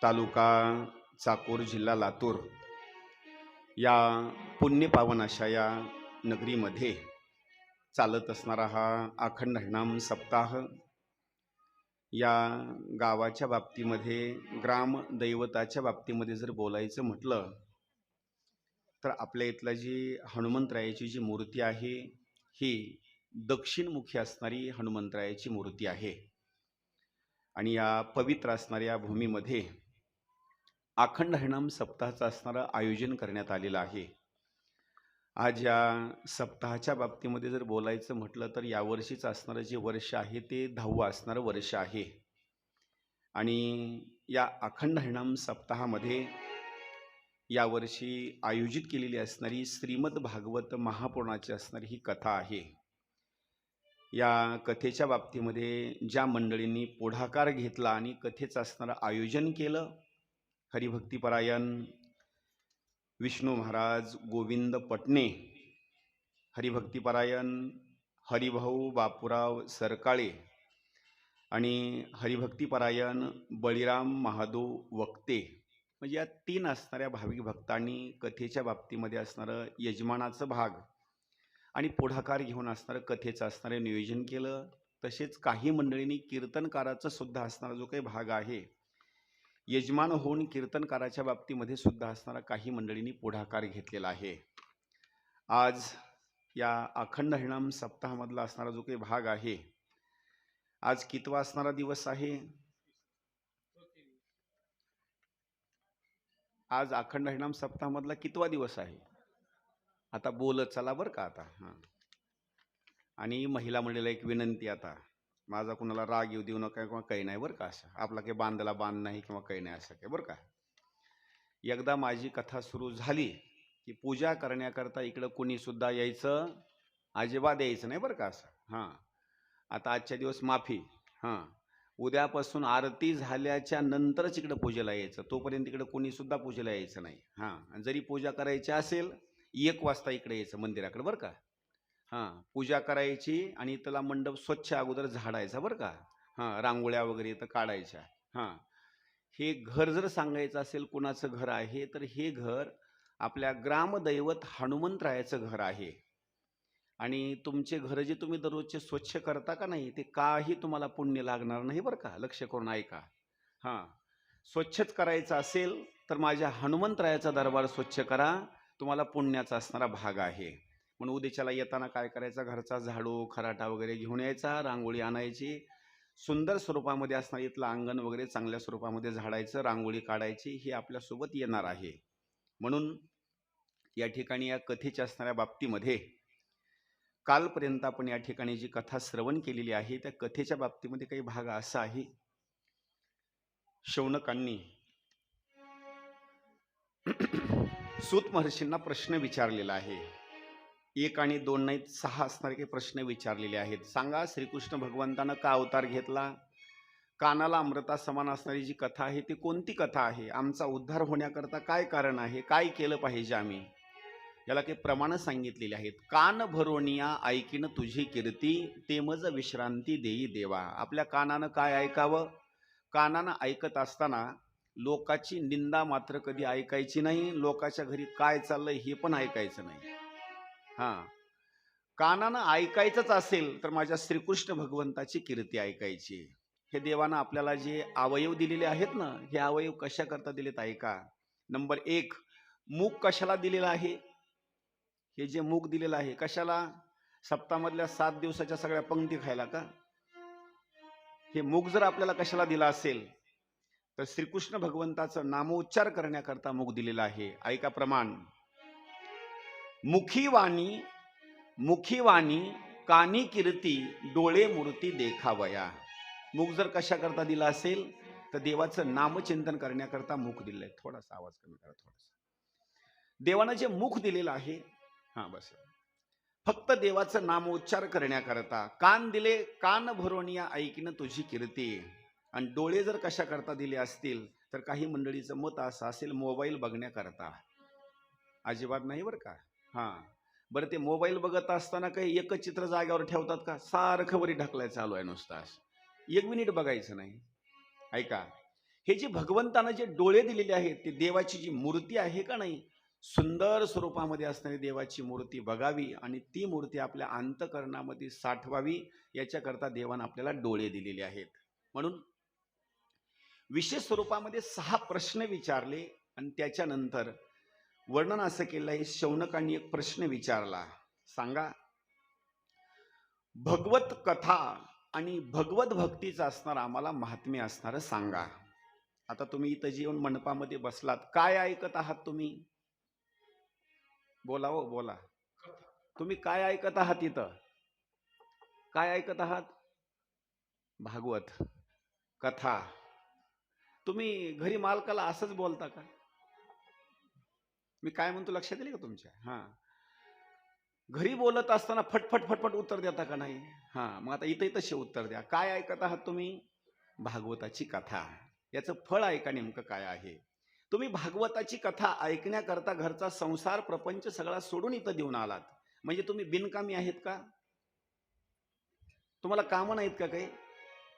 तालुका चाकूर, जिल्हा लातूर या पुण्यपावन अशा या नगरीमध्ये चालत असणारा हा अखंड हरिनाम सप्ताह या गावाच्या बाबतीमध्ये, ग्राम दैवताच्या बाबतीमध्ये जर बोलायचं म्हटलं तर आपल्या इथला जी हनुमंतरायाची जी मूर्ती आहे ही दक्षिणमुखी असणारी हनुमंतरायाची मूर्ती आहे. आणि या पवित्र असणाऱ्या भूमीमध्ये अखंड हरिनाम सप्ताहाचं असणारं आयोजन करण्यात आलेलं आहे. आज या सप्ताहाच्या बाबतीमध्ये जर बोलायचं म्हटलं तर यावर्षीचं असणारं जे वर्ष आहे ते 10वं असणारं वर्ष आहे. आणि या अखंड हरिनाम सप्ताहामध्ये यावर्षी आयोजित केलेली असणारी श्रीमद भागवत महापुराणाची असणारी ही कथा आहे. या कथेच्या बाबतीमध्ये ज्या मंडळींनी पुढाकार घेतला आणि कथेचं असणारं आयोजन केलं, हरिभक्तीपरायण विष्णू महाराज गोविंद पटणे, हरिभक्तीपरायण हरिभाऊ बापूराव सरकाळे आणि हरिभक्तीपरायण बळीराम महादेव वक्ते, म्हणजे या 3 असणाऱ्या भाविक भक्तांनी कथेच्या बाबतीमध्ये असणारं यजमानाचं भाग आणि पुढाकार घेऊन असणारं कथेचं असणारं नियोजन केलं. तसेच काही मंडळींनी कीर्तनकाराचा सुद्धा असणारा जो काही भाग आहे, यजमान होऊन कीर्तनकाराच्या बाबतीमध्ये सुद्धा असणारा काही मंडळींनी पुढाकार घेतलेला आहे. आज या अखंड हरिनाम सप्ताहामधला असणारा जो काही भाग आहे, आज कितवा असणारा दिवस आहे? आज अखंड हरिनाम सप्ताहामधला कितवा दिवस आहे? आता बोलत चला बरं का आता. हां. आणि महिला मंडळीला एक विनंती, आता माझा कुणाला राग येऊ देऊ नका किंवा काही नाही बरं का. असं आपला काही बांधला बांध नाही किंवा काही नाही असं काही बरं का. एकदा माझी कथा सुरू झाली की पूजा करण्याकरता इकडं कोणी सुद्धा यायचं अजिबात यायचं नाही बरं का असं. हां. आता आजच्या दिवस माफी. हां. उद्यापासून आरती झाल्याच्या नंतरच इकडं पूजेला यायचं, तोपर्यंत इकडं कोणी सुद्धा पूजेला यायचं नाही. हां. जरी पूजा करायची असेल 1 वाजता इकडे यायचं मंदिराकडे बरं का. हां. पूजा करायची आणि इथला मंडप स्वच्छ अगोदर झाडायचा बरं का. हां. रांगोळ्या वगैरे इथं काढायच्या. हां. हे घर जर सांगायचं असेल कुणाचं घर आहे तर हे घर आपल्या ग्रामदैवत हनुमंतरायाचं घर आहे. आणि तुमचे घर जे तुम्ही दररोजचे स्वच्छ करता का नाही, ते काही तुम्हाला पुण्य लागणार नाही बरं का. लक्ष करून ऐका. हां. स्वच्छच करायचं असेल तर माझ्या हनुमंतरायाचा दरबार स्वच्छ करा, तुम्हाला पुण्याचा असणारा भाग आहे. म्हणून उद्याच्याला येताना काय करायचा, घरचा झाडू खराटा वगैरे घेऊन यायचा, रांगोळी आणायची, सुंदर स्वरूपामध्ये असणार इथलं अंगण वगैरे चांगल्या स्वरूपामध्ये झाडायचं, रांगोळी काढायची. हे आपल्यासोबत येणार आहे. म्हणून या ठिकाणी या कथेच्या असणाऱ्या बाबतीमध्ये कालपर्यंत आपण या ठिकाणी जी कथा श्रवण केलेली आहे त्या कथेच्या बाबतीमध्ये काही भाग असा आहे, शौनकांनी सूत महर्षींना प्रश्न विचारलेला आहे. 1 आणि 2 नाहीत, 6 असणारे काही प्रश्न विचारलेले आहेत. सांगा श्रीकृष्ण भगवंतानं का अवतार घेतला? कानाला अमृता समान असणारी जी कथा आहे ती कोणती कथा आहे? आमचा उद्धार होण्याकरता काय कारण आहे? काय केलं पाहिजे आम्ही? याला काही प्रमाणं सांगितलेली आहेत. कान भरोनिया ऐकीन तुझी कीर्ती, ते मज विश्रांती देई देवा. आपल्या कानानं काय ऐकावं? कानानं ऐकत असताना लोकाची निंदा मात्र कधी ऐकायची नाही, लोकाच्या घरी काय चाललंय हे पण ऐकायचं नाही. हां. कानानं ऐकायचंच असेल तर माझ्या श्रीकृष्ण भगवंताची कीर्ती ऐकायची. हे देवानं आपल्याला जे अवयव दिलेले आहेत ना, हे अवयव कशा करता दिलेत ऐका. नंबर 1, मूग कशाला दिलेला आहे? हे जे मूग दिलेलं आहे कशाला? सप्ताहामधल्या 7 दिवसाच्या सगळ्या पंक्ती खायला का? हे मूग जर आपल्याला कशाला दिला असेल तर श्रीकृष्ण भगवंताचं नामोच्चार करण्याकरता मूग दिलेला आहे. ऐका प्रमाण. मुखी वाणी कानी कीर्ती, डोळे मूर्ती देखावया. मूग जर कशा करता दिला असेल तर देवाचं नामचिंतन करण्याकरता मुख दिलंय. थोडासा आवाज कमी करा. थोडासा. देवानं जे मुख दिलेलं आहे, हां बस, फक्त देवाचं नामोच्चार करण्याकरता. कान दिले, कान भरोनिया ऐकीन तुझी कीर्ती. आणि डोळे जर कशा करता दिले असतील तर काही मंडळीचं मत असं असेल मोबाईल बघण्याकरता. अजिबात नाही बरं का. हां. बरं, ते मोबाईल बघत असताना काही एकच चित्र जागेवर ठेवतात का? सारखं वरी ढकलाय चालू आहे नुसतं. 1 मिनिट बघायचं नाही. ऐका, हे जे भगवंतानं जे डोळे दिलेले आहेत, ते देवाची जी मूर्ती आहे का नाही, सुंदर स्वरूपामध्ये असणारी देवाची मूर्ती बघावी आणि ती मूर्ती आपल्या अंतःकरणामध्ये साठवावी, याच्याकरता देवानं आपल्याला डोळे दिलेले आहेत. म्हणून विशेष स्वरूपामध्ये 6 प्रश्न विचारले आणि त्याच्यानंतर वर्णन असं केलं आहे. शौनकांनी एक प्रश्न विचारला, सांगा भगवत कथा आणि भगवत भक्तीचं असणार आम्हाला महात्म्य असणारं सांगा. आता तुम्ही इथं जेवण मंडपामध्ये बसलात, काय ऐकत आहात तुम्ही? बोला हो बोला. तुम्ही काय ऐकत आहात? इथं काय ऐकत आहात? भागवत कथा. तुम्ही घरी मालकाला असंच बोलता का? मी काय म्हणतो लक्षात येईल का तुमच्या? हा, घरी बोलत असताना फटफट फटफट उत्तर देता का नाही? हा, मग आता इथं तसे उत्तर द्या. काय ऐकत आहात तुम्ही? भागवताची कथा. याचं फळ ऐका नेमकं काय आहे. तुम्ही भागवताची कथा ऐकण्याकरता घरचा संसार प्रपंच सगळा सोडून इथं देऊन आलात, म्हणजे तुम्ही बिनकामी आहेत का? तुम्हाला कामं नाहीत का? काही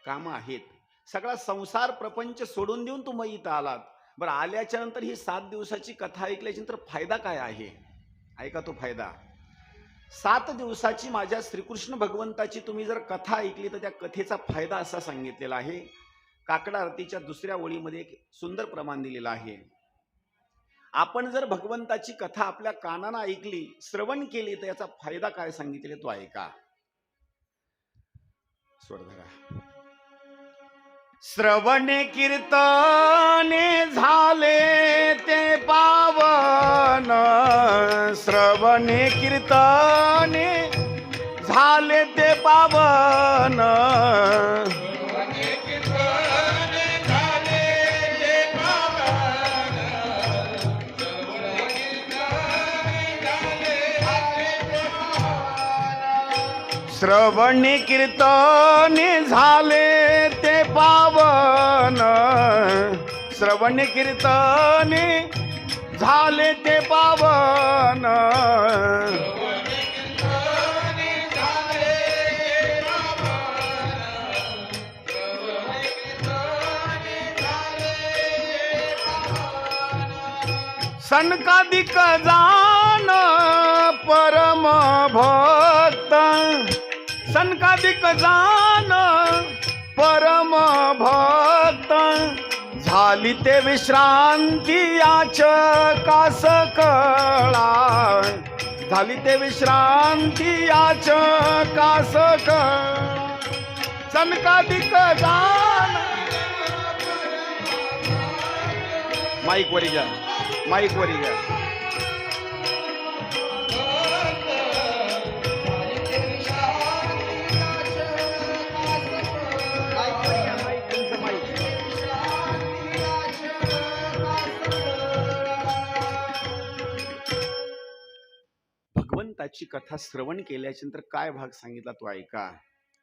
कामं आहेत. सगळा संसार प्रपंच सोडून देऊन तुम्ही इथं आलात. बरं, आल्याच्या नंतर ही 7 दिवसाची कथा ऐकल्याच्या नंतर फायदा काय आहे? ऐका तो फायदा. 7 दिवसाची माझ्या श्रीकृष्ण भगवंताची तुम्ही जर कथा ऐकली तर त्या कथेचा फायदा असा सांगितलेला आहे. काकडा आरतीच्या 2ऱ्या ओळीमध्ये एक सुंदर प्रमाण दिलेलं आहे. आपण जर भगवंताची कथा आपल्या कानानं ऐकली, श्रवण केली, तर याचा फायदा काय सांगितले तो ऐका. स्वरधरा. श्रवणे कीर्तने झाले ते पावन, श्रवणे कीर्तने झाले ते पावन, श्रवणे कीर्तने झाले ते पावन, श्रवणे कीर्तने झाले ते पावन, सनकादिक जान परम भक्त, सनकादिक जान परम भक्त, झाली ते विश्रांती याचकास कळा, झाली ते विश्रांती याचकास कळा. सनकादिक जान. माईक वरी घ्या, माईक वरी घ्या. भगवंताची कथा श्रवण केल्यानंतर काय भाग सांगितला तो ऐका.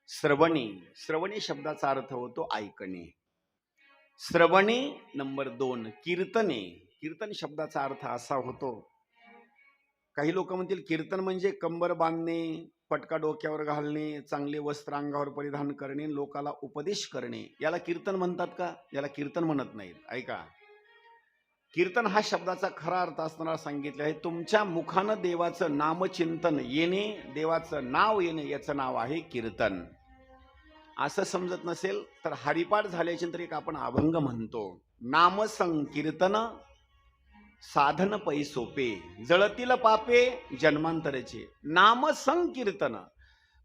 श्रवणे, श्रवणे शब्दाचा अर्थ होतो ऐकणे. श्रवणे नंबर 2. कीर्तने, कीर्तन शब्दाचा अर्थ असा होतो, काही लोक म्हणतील कीर्तन म्हणजे कंबर बांधणे, पटका डोक्यावर घालणे, चांगले वस्त्र अंगावर परिधान करणे, लोकाला उपदेश करणे, याला कीर्तन म्हणतात का? याला कीर्तन म्हणत नाहीत. ऐका, कीर्तन हा शब्दाचा खरा अर्थ असताना सांगितले आहे, तुमच्या मुखानं देवाचं नामचिंतन येणे, देवाचं नाव येणे, याचं नाव आहे कीर्तन. असं समजत नसेल तर हरिपाठ झाल्याच्या नंतर एक आपण अभंग म्हणतो, नाम संकीर्तन साधन पै सोपे, जळतील पापे जन्मांतराचे. नाम संकीर्तन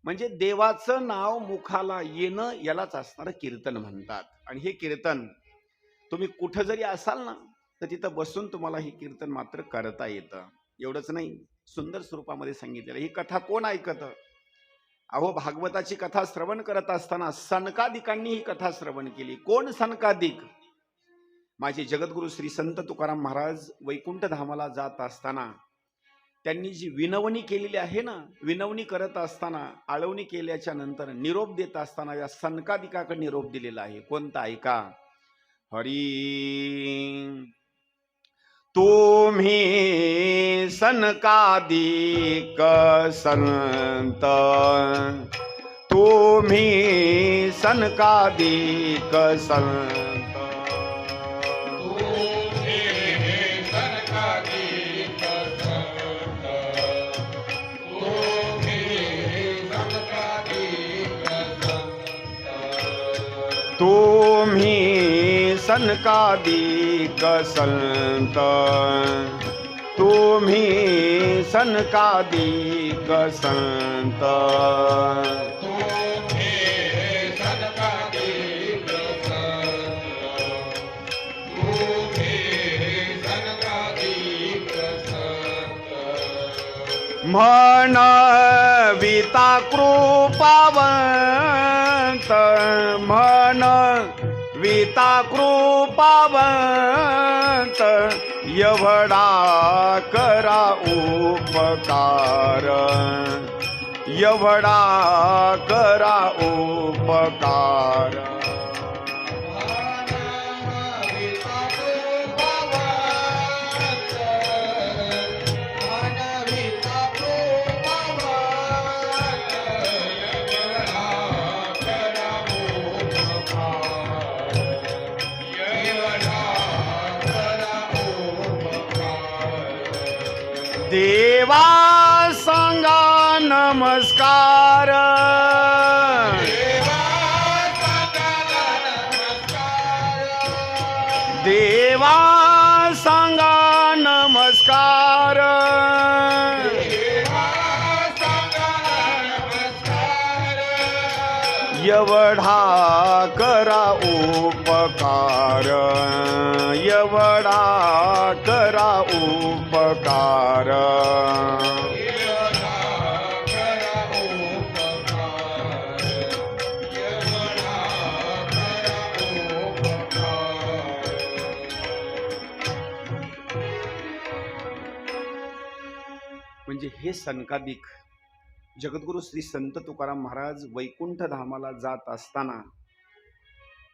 म्हणजे देवाचं नाव मुखाला येणं, यालाच असणारं कीर्तन म्हणतात. आणि हे कीर्तन तुम्ही कुठं जरी असाल ना, तर तिथं बसून तुम्हाला हे कीर्तन मात्र करता येतं. एवढंच नाही, सुंदर स्वरूपामध्ये सांगितलेलं. ही कथा कोण ऐकत? अहो, भागवताची कथा श्रवण करत असताना सनकादिकांनी ही कथा श्रवण केली. कोण सनकादिक? माझे जगद्गुरु श्री संत तुकाराम महाराज वैकुंठ धामाला जात असताना त्यांनी जी विनवणी केलेली आहे ना, विनवणी करत असताना, आळवणी केल्याच्या नंतर निरोप देत असताना या सनकादिकाकडे निरोप दिलेला आहे. कोणता? ऐका. हरी तुम्ही सनकादिक संत, तुम्ही सनकादिक संत, तुम्ही सनकादिक संत, तुम्ही सनकादिक संत, म्हणविता कृपावंत, म्हणविता कृपावंत, एवढा करा उपकार, एवढा करा उपकार. देवा सांगा नमस्कार, देवा सांगा नमस्कार, एवढा करा उपकार, एवढा करा उपकार. म्हणजे हे सनकादिक जगद्गुरु श्री संत तुकाराम महाराज वैकुंठ धामाला जात असताना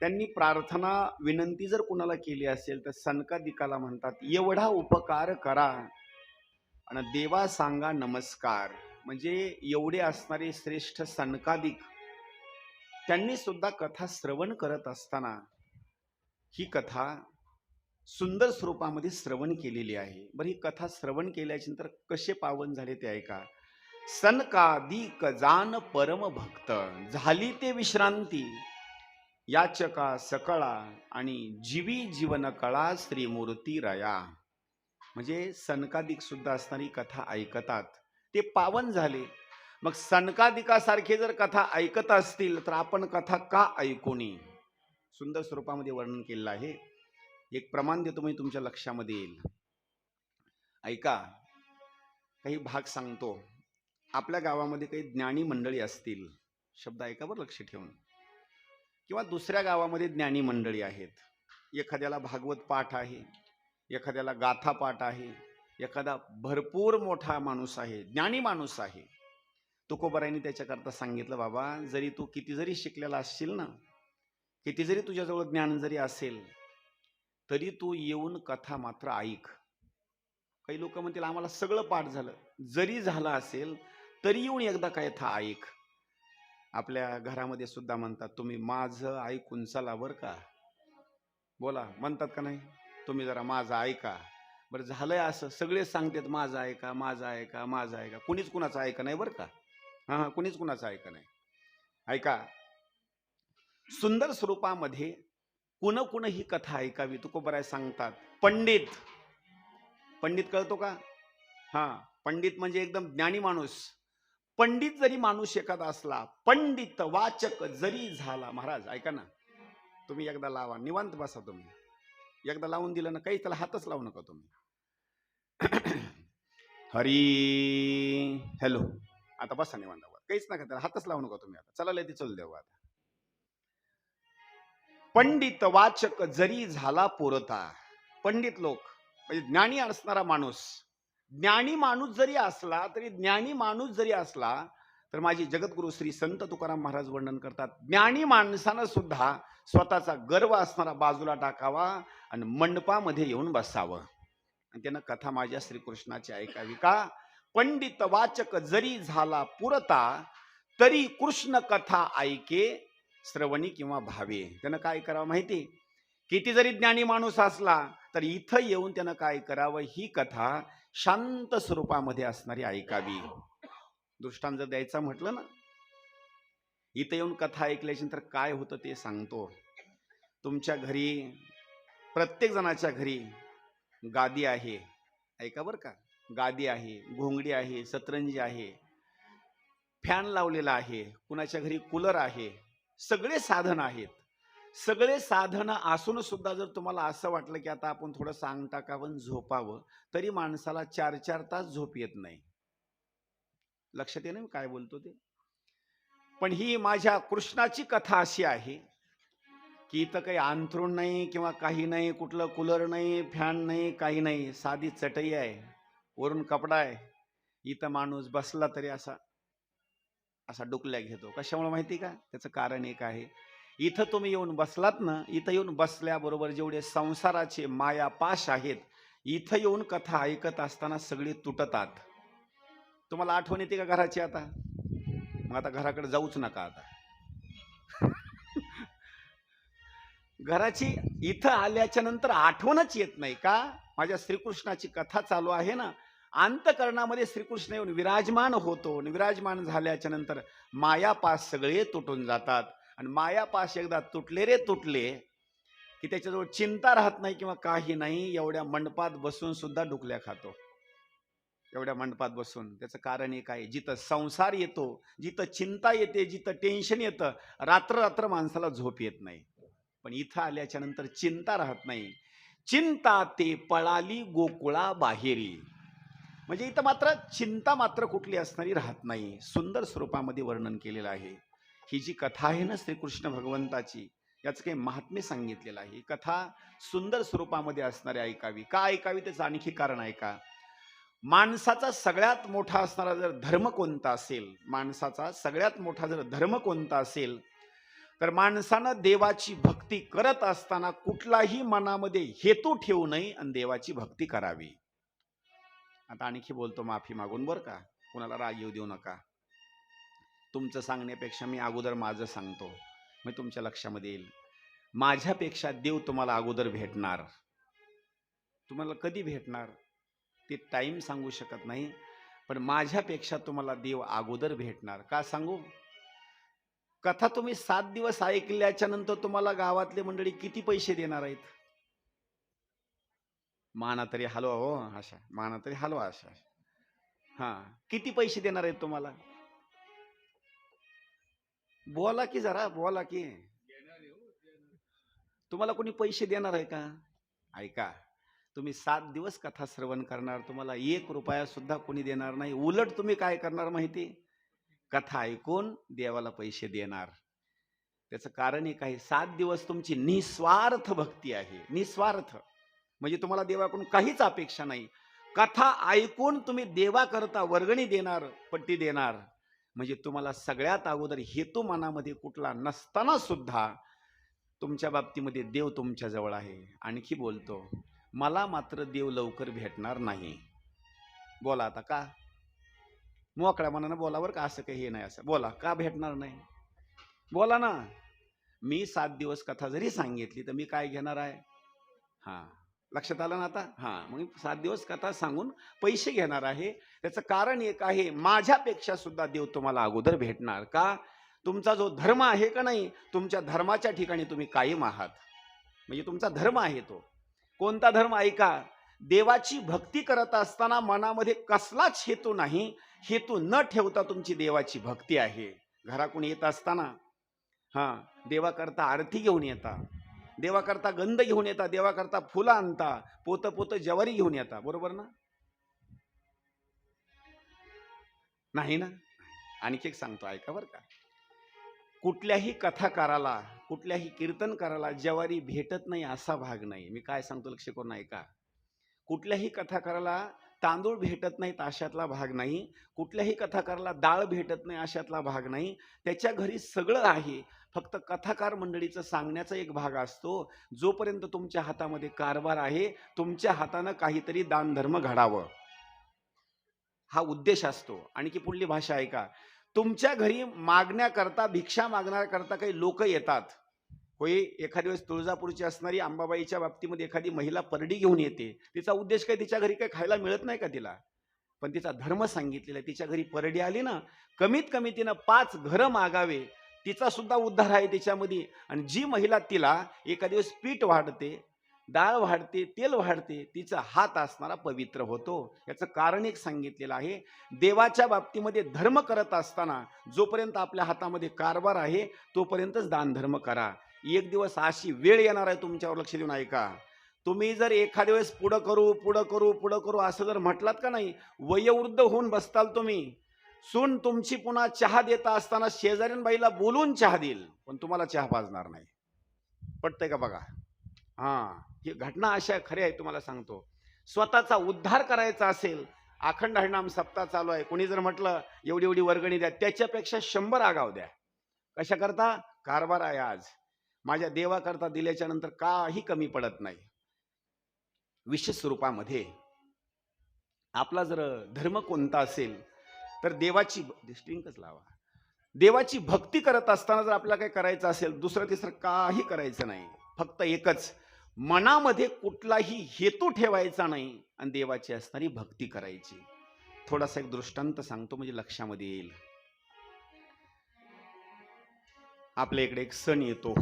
त्यांनी प्रार्थना विनंती जर कुणाला केली असेल तर सनकादिकाला म्हणतात एवढा उपकार करा आणि देवा सांगा नमस्कार. म्हणजे एवढे असणारे श्रेष्ठ सनकादिक त्यांनी सुद्धा कथा श्रवण करत असताना ही कथा सुंदर स्वरूपामध्ये श्रवण केलेली आहे. बरं, ही कथा श्रवण केल्याच्या नंतर कसे पावन झाले ते ऐका. सनकादिक जान परम भक्त, झाली ते विश्रांती, याचका सकळा आणि जीवी जीवन कळा श्रीमूर्ती रया. म्हणजे सनकादिक सुद्धा असणारी कथा ऐकतात ते पावन झाले. मग सनकादिकासारखे जर कथा ऐकत असतील तर आपण कथा का ऐकू नये. सुंदर स्वरूपामध्ये वर्णन केलेलं आहे. एक प्रमाण देतो म्हणजे तुमच्या लक्षामध्ये येईल. ऐका, काही भाग सांगतो. आपल्या गावामध्ये काही ज्ञानी मंडळी असतील, शब्द ऐका बरं लक्ष ठेवून, किंवा दुसऱ्या गावामध्ये ज्ञानी मंडळी आहेत. एखाद्याला भागवत पाठ आहे, एखाद्याला गाथा पाठ आहे, एखादा भरपूर मोठा माणूस आहे, ज्ञानी माणूस आहे. तुकोबारायांनी त्याच्याकरता सांगितलं, बाबा जरी तू किती जरी शिकलेला असशील ना, किती जरी तुझ्याजवळ ज्ञान जरी असेल तरी तू येऊन कथा मात्र ऐक. काही लोक म्हणतील आम्हाला सगळं पाठ झालं, जरी झालं असेल तरी येऊन एकदा कथा ऐक. आपल्या घरामध्ये सुद्धा म्हणतात तुम्ही माझं ऐकून चला बरं का. बोला, म्हणतात का नाही? तुम्ही जरा माझं ऐका. बरं, झालंय असं सगळे सांगतात माझं ऐका, माझं ऐका, माझं ऐका. कुणीच कुणाचं ऐका नाही बरं का. हां, कुणीच कुणाचं ऐका नाही. ऐका, सुंदर स्वरूपामध्ये कुण कुण ही कथा ऐकावी. तुकोबाराय सांगतात पंडित. पंडित कळतो का? हां, पंडित म्हणजे एकदम ज्ञानी माणूस. पंडित जरी माणूस एखादा असला, पंडित वाचक जरी झाला. महाराज ऐका ना, तुम्ही एकदा लावा, निवांत बसा. तुम्ही एकदा लावून दिलं ना, काही त्याला हातच लावू नका तुम्ही. हरी हॅलो, आता बसा निवांत, काहीच नका त्याला हातच लावू नका तुम्ही. आता चला लय चल देऊ. आता पंडित वाचक जरी झाला पुरता. पंडित लोक म्हणजे ज्ञानी असणारा माणूस, ज्ञानी माणूस जरी असला तरी, ज्ञानी माणूस जरी असला तर माझी जगद्गुरु श्री संत तुकाराम महाराज वर्णन करतात, ज्ञानी माणसानं सुद्धा स्वतःचा गर्व असणारा बाजूला टाकावा आणि मंडपामध्ये येऊन बसावं आणि त्यानं कथा माझ्या श्रीकृष्णाची ऐकावी. का? पंडित वाचक जरी झाला पुरता तरी कृष्ण कथा ऐके श्रवणी किंवा भावे. त्यानं काय करावं माहिती? किती जरी ज्ञानी माणूस असला तर इथं येऊन त्यानं काय करावं, ही कथा शांत स्वरूपामध्ये असणारी ऐकावी. दृष्टांत जर द्यायचा म्हटलं ना, इथं येऊन कथा ऐकल्याच्या नंतर काय होतं ते सांगतो. तुमच्या घरी, प्रत्येक जणाच्या घरी गादी आहे, ऐका बरं का, गादी आहे, घोंगडी आहे, सतरंजी आहे, फॅन लावलेला आहे, कुणाच्या घरी कूलर आहे, सगळे साधन आहेत. सगळे साधन असून सुद्धा जर तुम्हाला असं वाटलं की आता आपण थोडं अंग टाकावं झोपावं, तरी माणसाला 4-4 तास झोप येत नाही. लक्षात येईल मी काय बोलतो ते. पण ही माझ्या कृष्णाची कथा अशी आहे की इथं काही अंथरूण नाही किंवा काही नाही, कुठलं कूलर नाही, फॅन नाही, काही नाही, साधी चटई आहे, वरून कपडा आहे. इथं माणूस बसला तरी असा असा डुकल्या घेतो. कशामुळे माहिती का? त्याचं कारण एक आहे, इथं तुम्ही येऊन बसलात ना, इथं येऊन बसल्याबरोबर जेवढे संसाराचे मायापाश आहेत, इथं येऊन कथा ऐकत असताना सगळी तुटतात. तुम्हाला आठवण येते का घराची आता? मग आता घराकडे जाऊच नका आता. घराची इथं आल्याच्या नंतर आठवणच येत नाही का? माझ्या श्रीकृष्णाची कथा चालू आहे ना, अंतकरणामध्ये श्रीकृष्ण येऊन विराजमान होतो. विराजमान झाल्याच्या नंतर मायापास सगळे तुटून जातात. आणि मायापास एकदा तुटले रे तुटले की त्याच्याजवळ चिंता राहत नाही किंवा काही नाही. एवढ्या मंडपात बसून सुद्धा डुकल्या खातो. एवढ्या मंडपात बसून. त्याचं कारण एक आहे, जिथं संसार येतो, जिथं चिंता येते, जिथं टेन्शन येतं, रात्र रात्र माणसाला झोप येत नाही. पण इथं आल्याच्या नंतर चिंता राहत नाही. चिंता ते पळाली गोकुळा बाहेरी. म्हणजे इथं मात्र चिंता मात्र कुठली असणारी राहत नाही. सुंदर स्वरूपामध्ये वर्णन केलेलं आहे. ही जी कथा आहे ना श्रीकृष्ण भगवंताची, याचं काही महात्म्य सांगितलेलं आहे. कथा सुंदर स्वरूपामध्ये असणारी ऐकावी. का ऐकावी त्याचं आणखी कारण ऐका. माणसाचा सगळ्यात मोठा असणारा जर धर्म कोणता असेल, माणसाचा सगळ्यात मोठा जर धर्म कोणता असेल, तर माणसानं देवाची भक्ती करत असताना कुठलाही मनामध्ये हेतू ठेवू नये आणि देवाची भक्ती करावी. आता आणखी बोलतो माफी मागून बरं का, कुणाला राग येऊ देऊ नका. तुमचं सांगण्यापेक्षा मी अगोदर माझं सांगतो, मी तुमच्या लक्षामध्ये येईल. माझ्यापेक्षा देव तुम्हाला अगोदर भेटणार. तुम्हाला कधी भेटणार ते टाइम सांगू शकत नाही, पण माझ्यापेक्षा तुम्हाला देव अगोदर भेटणार. का सांगू? कथा तुम्ही 7 दिवस ऐकल्याच्या नंतर तुम्हाला गावातले मंडळी किती पैसे देणार आहेत? माना तरी हलवा हो, अशा माना तरी हलवा अशा. हा, किती पैसे देणार आहेत तुम्हाला? बोला की जरा, बोला की. तुम्हाला कोणी पैसे देणार आहे का? ऐका, तुम्ही 7 दिवस कथा श्रवण करणार, तुम्हाला 1 रुपया सुद्धा कोणी देणार नाही. उलट तुम्ही काय करणार माहिती? कथा ऐकून देवाला पैसे देणार. त्याचं कारण एक आहे, 7 दिवस तुमची निस्वार्थ भक्ती आहे. निस्वार्थ म्हणजे तुम्हाला देवाकडून काहीच अपेक्षा नाही. कथा ऐकून तुम्ही देवाकरता वर्गणी देणार, पट्टी देणार, म्हणजे तुम्हाला सगळ्यात अगोदर हेतू मनामध्ये कुठला नसताना सुद्धा तुमच्या बाबतीमध्ये देव तुमच्या जवळ आहे. आणखी बोलतो, मला मात्र देव लवकर भेटणार नाही. बोला आता का? मोकळ्या मनानं बोलावर का, असं काही हे नाही. असं बोला, का भेटणार नाही? बोला ना. मी 7 दिवस कथा जरी सांगितली तर मी काय घेणार आहे? हा, लक्षात आलं ना आता? हा, मग 7 दिवस कथा सांगून पैसे घेणार आहे. त्याचं कारण एक आहे, माझ्यापेक्षा सुद्धा देव तुम्हाला अगोदर भेटणार. का? तुमचा जो धर्म आहे का नाही, तुमच्या धर्माच्या ठिकाणी तुम्ही कायम आहात. म्हणजे तुमचा धर्म आहे तो. कोणता धर्म? ऐका, देवाची भक्ती करत असताना मनामध्ये कसलाच हेतू नाही. हेतू न ठेवता तुमची देवाची भक्ती आहे. घराकडून येत असताना देवाकरता आरती घेऊन येता, देवाकरता गंध घेऊन येता, देवाकरता फुलं आणता, पोत पोत ज्वारी घेऊन येता. बरोबर ना? नाही ना? आणखी एक सांगतो ऐका बरं का. कुठल्याही कथाकाराला, कुठल्याही कीर्तनकाराला ज्वारी भेटत नाही असा भाग नाही. मी काय सांगतो लक्ष करून ऐका. कुठल्याही कथाकाराला तांदूळ भेटत नाहीत अशातला भाग नाही. कुठल्याही कथाकाराला डाळ भेटत नाही अशातला भाग नाही. त्याच्या घरी सगळं आहे. फक्त कथाकार मंडळीचं सांगण्याचा एक भाग असतो. जोपर्यंत तुमच्या हातामध्ये कारभार आहे, तुमच्या हातानं काहीतरी दानधर्म घडावं, हा उद्देश असतो. आणखी पुढली भाषा ऐका. तुमच्या घरी मागण्याकरता, भिक्षा मागण्याकरता काही लोक येतात. होय, एखाद्या वेळेस तुळजापूरची असणारी अंबाबाईच्या बाबतीमध्ये एखादी महिला परडी घेऊन येते. तिचा उद्देश काय? तिच्या घरी काही खायला मिळत नाही का तिला? पण तिचा धर्म सांगितलेला आहे. तिच्या घरी परडी आली ना, कमीत कमी तिनं 5 घरं मागावे. तिचा सुद्धा उद्धार आहे त्याच्यामध्ये. आणि जी महिला तिला एका दिवस पीठ वाढते, डाळ वाढते, तेल वाढते, तिचा हात असणारा पवित्र होतो. याचं कारण एक सांगितलेलं आहे. देवाच्या बाबतीमध्ये धर्म करत असताना जोपर्यंत आपल्या हातामध्ये कारभार आहे तोपर्यंतच दान धर्म करा. एक दिवस अशी वेळ येणार आहे तुमच्यावर, लक्ष देऊन ऐका. तुम्ही जर एखाद्या वेळेस पुढं करू पुढं करू पुढं करू असं जर म्हटलात का नाही, वयोवृद्ध होऊन बसताल तुम्ही. सून तुमची पुन्हा चहा देता असताना शेजारीन बाईला बोलून चहा देईल, पण तुम्हाला चहा पाजणार नाही. पटतंय का बघा? हा, ही घटना अशा खऱ्या आहे. तुम्हाला सांगतो, स्वतःचा उद्धार करायचा असेल, अखंड हरिनाम सप्ताह चालू आहे, कोणी जर म्हटलं एवढी एवढी वर्गणी द्या, त्याच्यापेक्षा 100 आगाव द्या. कशा करता? कारभार आहे आज, माझ्या देवाकरता दिल्याच्या नंतर काही कमी पडत नाही. विशेष स्वरूपामध्ये आपला जर धर्म कोणता असेल तर देवाची स्टिंकच लावा. देवाची भक्ती करत असताना जर आपल्याला काही करायचं असेल, दुसरं तिसरं काही करायचं नाही, फक्त एकच, मनामध्ये कुठलाही हेतू ठेवायचा नाही आणि देवाची असणारी भक्ती करायची. थोडासा एक दृष्टांत सांगतो म्हणजे लक्षामध्ये येईल. आपल्या इकडे एक सण येतो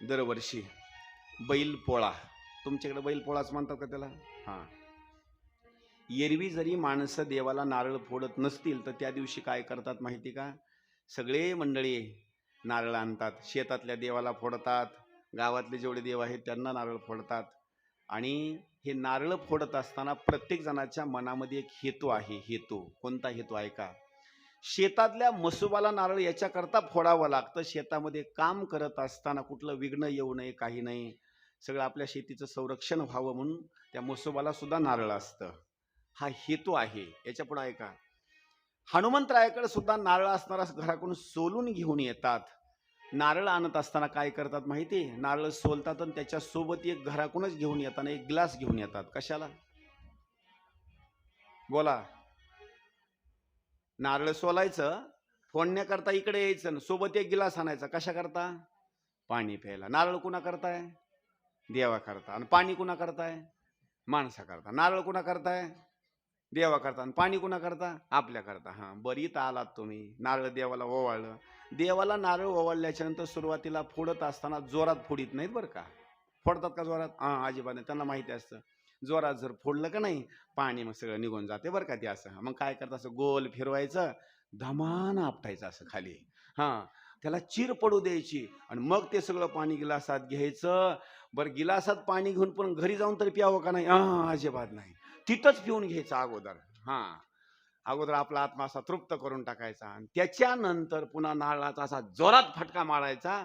दरवर्षी, बैल पोळा. तुमच्याकडे बैल पोळाच म्हणतात का त्याला? हा. एरवी जरी माणसं देवाला नारळ फोडत नसतील तर त्या दिवशी काय करतात माहिती का? सगळे मंडळी नारळ आणतात, शेतातल्या देवाला फोडतात, गावातले जेवढे देव आहेत त्यांना नारळ फोडतात. आणि हे नारळ फोडत असताना प्रत्येक जणाच्या मनामध्ये एक हेतू आहे. हेतू कोणता? हेतू आहे का? शेतातल्या मसुबाला नारळ याच्याकरता फोडावं लागतं, शेतामध्ये काम करत असताना कुठलं विघ्न येऊ नये, काही नाही, सगळं आपल्या शेतीचं संरक्षण व्हावं म्हणून त्या मसुबाला सुद्धा नारळ असतं. हा हेतू आहे. याच्या पुढे आहे का? हनुमंतरायाकडे सुद्धा नारळ असणारा घराकडून सोलून घेऊन येतात. नारळ आणत असताना काय करतात माहिती? नारळ सोलतात आणि त्याच्यासोबत एक घराकडूनच घेऊन येताना एक ग्लास घेऊन येतात. कशाला? बोला. नारळ सोलायचं, फोडण्याकरता इकडे यायचं, सोबत एक गिलास आणायचा. कशा करता? पाणी प्यायला. नारळ कुणा करताय? देवा करता. आणि पाणी कुणा करताय? माणसा करता. नारळ कुणा करताय? देवा करता. आणि पाणी कुणा करता? आपल्या करता. हा, बरी तर आलात तुम्ही. नारळ देवाला ओवाळलं. देवाला नारळ ओवाळल्याच्या नंतर सुरुवातीला फोडत असताना जोरात फोडीत नाहीत बरं का. फोडतात का जोरात? हा, अजिबात नाही. त्यांना माहिती असतं जोरात जर फोडलं का नाही पाणी मग सगळं निघून जाते बरं का ते. असं मग काय करतं, असं गोल फिरवायचं, धमान आपटायचं असं खाली. हा, त्याला चिर पडू द्यायची आणि मग ते सगळं पाणी गिलासात घ्यायचं. बरं, गिलासात पाणी घेऊन पण घरी जाऊन तरी प्यावं का नाही? अजिबात नाही, तिथंच पिऊन घ्यायचं अगोदर. हा, अगोदर आपला आत्मा असा तृप्त करून टाकायचा आणि त्याच्यानंतर पुन्हा नारळाचा असा जोरात फटका मारायचा.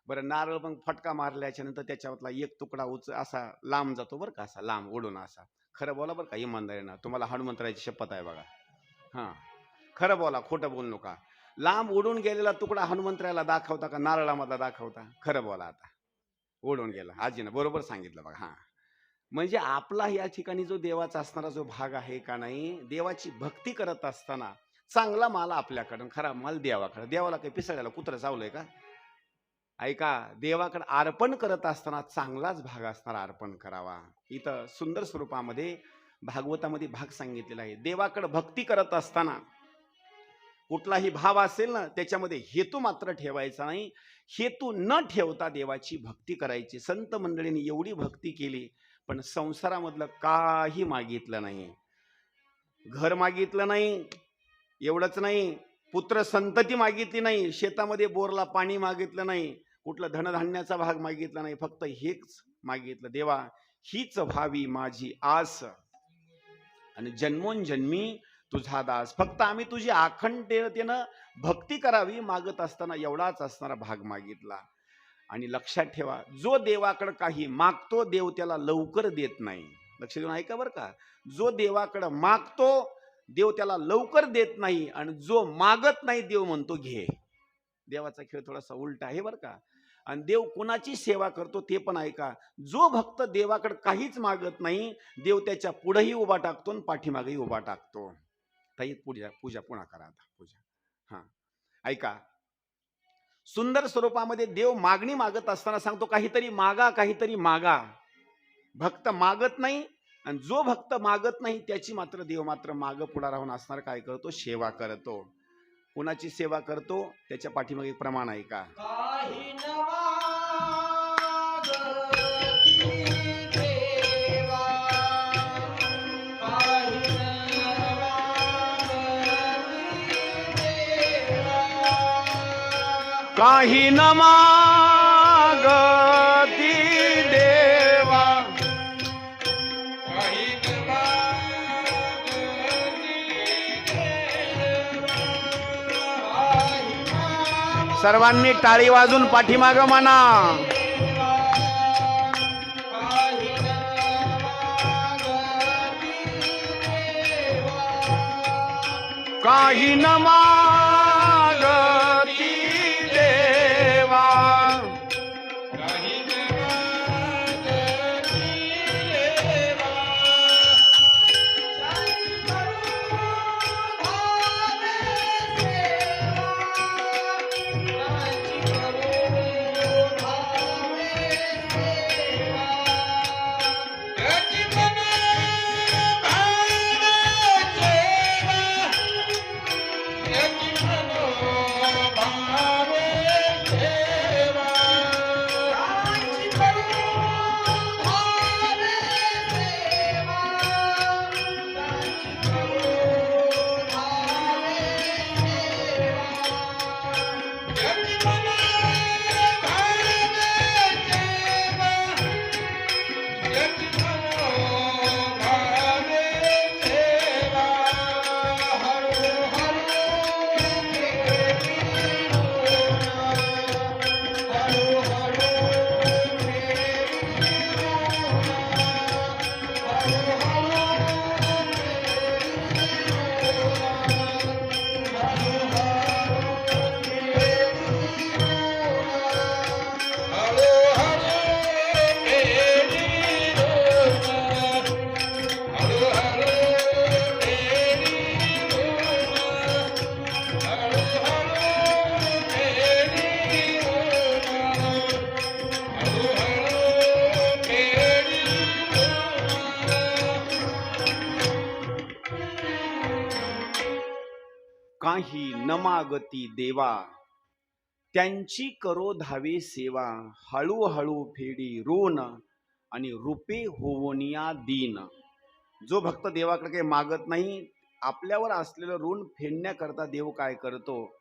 बरं, नारळ मग फटका मारल्याच्या नंतर त्याच्यावरला एक तुकडा असा लांब जातो बरं का, असा लांब उडून असा. खरं बोला बरं का, इमानदारीनं. तुम्हाला हनुमंतरायाची शपथ आहे बघा. हा, खरं बोला, खोटं बोलू नका. लांब उडून गेलेला तुकडा हनुमंतरायाला दाखवता का नारळामधला दाखवता? खरं बोला आता. उडून गेला. आजीनं बरोबर सांगितलं बघा. हा, म्हणजे आपला या ठिकाणी जो देवाचा असणारा जो भाग आहे का नाही, देवाची भक्ती करत असताना चांगला माल आपल्याकडं, खरा माल देवाकडं. देवाला काही पिसळायला कुत्रं चावलंय का? ऐका, देवाकडे अर्पण करत असताना चांगलाच भाग असणारा अर्पण करावा. इथं सुंदर स्वरूपामध्ये भागवतामध्ये भाग सांगितलेला आहे. देवाकडे भक्ती करत असताना कुठलाही भाव असेल ना, त्याच्यामध्ये हेतू मात्र ठेवायचा नाही. हेतू न ठेवता देवाची भक्ती करायची. संत मंडळींनी एवढी भक्ती केली पण संसारामधलं काही मागितलं नाही. घर मागितलं नाही, एवढंच नाही, पुत्र संतती मागितली नाही, शेतामध्ये बोरला पाणी मागितलं नाही, कुठलं धनधान्याचा भाग मागितला नाही, फक्त हेच मागितलं, देवा हीच व्हावी माझी आस आणि जन्मोनजन्मी तुझा दास. फक्त आम्ही तुझी अखंडतेनं भक्ती करावी मागत असताना एवढाच असणारा भाग मागितला. आणि लक्षात ठेवा, जो देवाकडे काही मागतो देव त्याला लवकर देत नाही. लक्ष देऊन ऐका बरं का. जो देवाकडे मागतो देव त्याला लवकर देत नाही आणि जो मागत नाही देव म्हणतो घे. देवाचा खेळ थोडासा उलटा आहे बरं का. आणि देव कुणाची सेवा करतो ते पण ऐका. जो भक्त देवाकडे काहीच मागत नाही देव त्याच्या पुढेही उभा टाकतो आणि पाठीमागेही उभा टाकतो. ताई पूजा पूजा पुन्हा करा आता पूजा. हा, ऐका, सुंदर स्वरूपामध्ये देव मागणी मागत असताना सांगतो काहीतरी मागा, काहीतरी मागा. भक्त मागत नाही आणि जो भक्त मागत नाही त्याची मात्र देव मात्र माग पुढा राहून असणार काय करतो? सेवा करतो. कोणाची सेवा करतो त्याच्या पाठीमागे एक प्रमाण आहे का? काही न मागती देवा, काही न मागती देवा, काही न मागती देवा, काही न मागती देवा, काही न सर्वांनी टाळी वाजून पाठीमाग म्हणा. काही न मागती देवा, काही न मागती देवा, काही करू भावे सेवा, काही करू भावे सेवा, त्याची मन भावे सेवा, त्याची मन भावे सेवा, त्याची करू भावे सेवा, त्याची करू भावे सेवा, त्याची मन भावे सेवा, त्याची मन भावे सेवा, हरो हरो मेरी रोना, हरो हरो मेरी रोना, हरो हरो मेरी रोना, हरो हरो मेरी रोना, हरो हरो मेरी रोना, हरो हरो मेरी रोना, हरो हरो मेरी रोना, हरो हरो मेरी काही न मागती देवा, त्यांची करो धावे सेवा, हळूहळू फेडी ऋण आणि रूपे होवनिया दीन. जो भक्त देवाकडे काही मागत नाही, आपल्यावर असलेलं ऋण फेडण्याकरता देव काय करतो?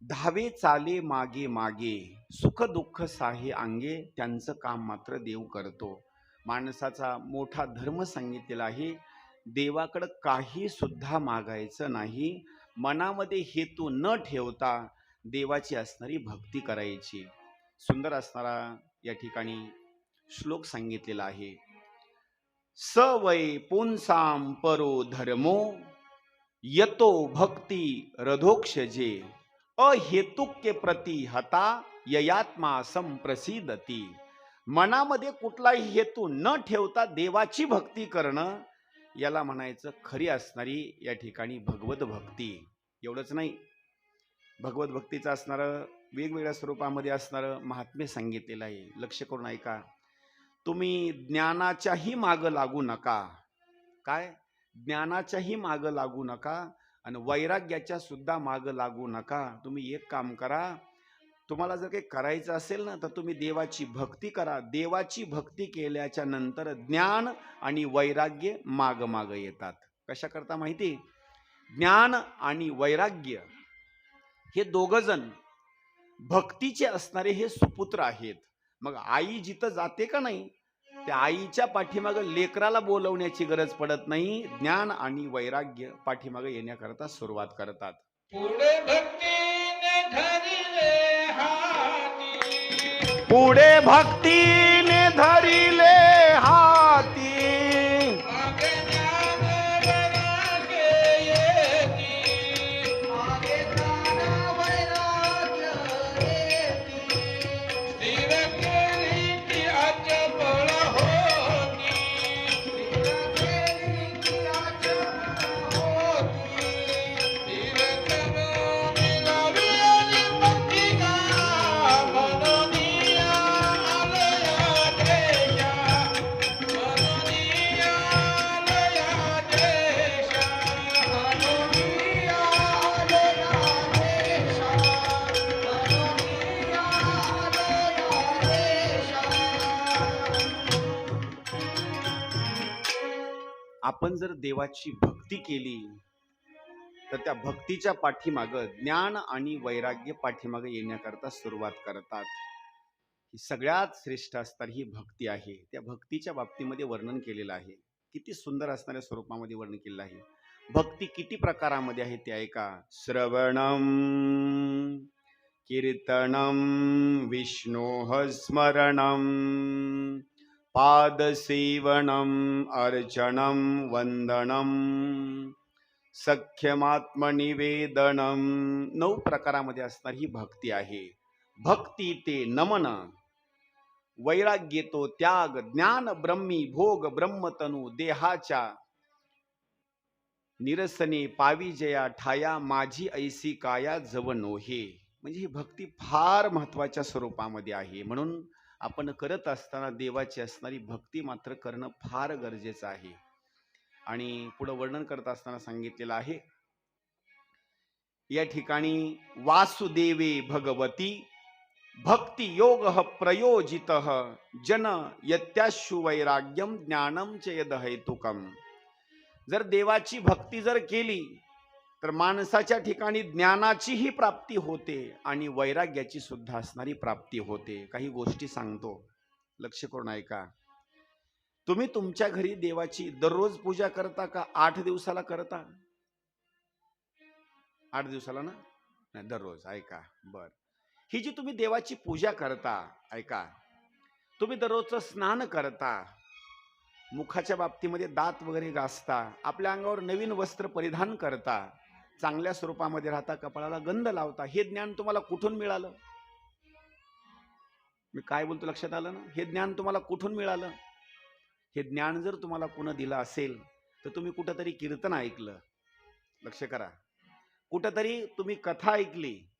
धावे चाले मागे मागे, सुख दुःख साहे अंगे, त्यांचं काम मात्र देव करतो. माणसाचा मोठा धर्म सांगितलेला आहे, देवाकडं काही सुद्धा मागायचं नाही, मनामध्ये हेतू न ठेवता देवाची असणारी भक्ती करायची. सुंदर असणारा या ठिकाणी श्लोक सांगितलेला आहे. स वै पुंसाम परो धर्मो, यतो भक्ती रधोक्षजे, अहेतुक्य प्रति हता ययात्मा संप्रसिदती. मनामध्ये कुठलाही हेतू न ठेवता देवाची भक्ती करणं, याला म्हणायचं खरी असणारी या ठिकाणी भगवत भक्ती. एवढंच नाही, भगवत भक्तीचं असणारं वेगवेगळ्या स्वरूपामध्ये असणारं महात्म्य सांगितलेलं आहे. लक्ष करून ऐका. तुम्ही ज्ञानाच्याही मागं लागू नका. काय? ज्ञानाच्याही मागं लागू नका आणि वैराग्याच्या सुद्धा मागं लागू नका. तुम्ही एक काम करा, तुम्हाला जर काही करायचं असेल ना, तर तुम्ही देवाची भक्ती करा. देवाची भक्ती केल्याच्या नंतर ज्ञान आणि वैराग्य माग माग येतात. कशा करता माहिती? ज्ञान आणि वैराग्य हे दोघ जण भक्तीचे असणारे हे सुपुत्र आहेत. मग आई जिथं जाते का नाही, त्या आईच्या पाठीमाग लेकराला बोलवण्याची गरज पडत नाही. ज्ञान आणि वैराग्य पाठीमाग येण्याकरता सुरुवात करतात. पुढे भक्तीने धरिले हाती, पुढे भक्तीने धरिले हाती, मागे ज्ञान वैराग्य येती, मागे ज्ञान वैराग्य येती, स्थिर केली ती अचपळ होती, स्थिर केली ती अचपळ होती, स्थिर करून मिळावी आणि भक्ती का मनोनिया आलया आपण जर देवाची भक्ती केली तर त्या भक्तीच्या पाठीमागं ज्ञान आणि वैराग्य पाठीमागं येण्याकरता सुरुवात करतात. ही सगळ्यात श्रेष्ठ असणारी ही भक्ती आहे. त्या भक्तीच्या बाबतीमध्ये वर्णन केलेलं आहे. किती सुंदर असणाऱ्या स्वरूपामध्ये वर्णन केलेलं आहे. भक्ती किती प्रकारामध्ये आहे ते ऐका. श्रवणम कीर्तनम विष्णोः स्मरणम पादसेवनम अर्चनम वंदनम सख्यमात्मनिवेदनम. 9 प्रकारामध्ये असणारी ही भक्ती आहे. भक्ती ते नमन, वैराग्य तो त्याग, ज्ञान ब्रह्मी भोग ब्रह्मतनु, देहाच्या निरसने पावी जया ठाया, माझी ऐसी काया जव नोहे. म्हणजे ही भक्ती फार महत्वाच्या स्वरूपामध्ये आहे. म्हणून आपण करत असताना देवाची असणारी भक्ती मात्र करणं फार गरजेचं आहे. आणि पुढं वर्णन करत असताना सांगितलेलं आहे या ठिकाणी, वासुदेवे भगवती भक्ति योग प्रयोजित जन यत्याशु वैराग्यम ज्ञानम च यद हेतुकम. जर देवाची भक्ती जर केली तर माणसाच्या ठिकाणी ज्ञानाचीही प्राप्ती होते आणि वैराग्याची सुद्धा असणारी प्राप्ती होते. काही गोष्टी सांगतो, लक्ष करून ऐका. तुम्ही तुमच्या घरी देवाची दररोज पूजा करता का 8 दिवसाला करता? 8 दिवसाला ना? नाही, दररोज. ऐका, बर. ही जी तुम्ही देवाची पूजा करता, ऐका, तुम्ही दररोजचं स्नान करता, मुखाच्या बाबतीमध्ये दात वगैरे घासता, आपल्या अंगावर नवीन वस्त्र परिधान करता, चांगल्या स्वरूपामध्ये राहता, कपाळाला गंध लावता, हे ज्ञान तुम्हाला कुठून मिळालं? मी काय बोलतो लक्षात आलं ना? हे ज्ञान तुम्हाला कुठून मिळालं? हे ज्ञान जर तुम्हाला कोण दिलं असेल तर तुम्ही कुठंतरी कीर्तन ऐकलं, लक्ष करा, कुठंतरी तुम्ही कथा ऐकली,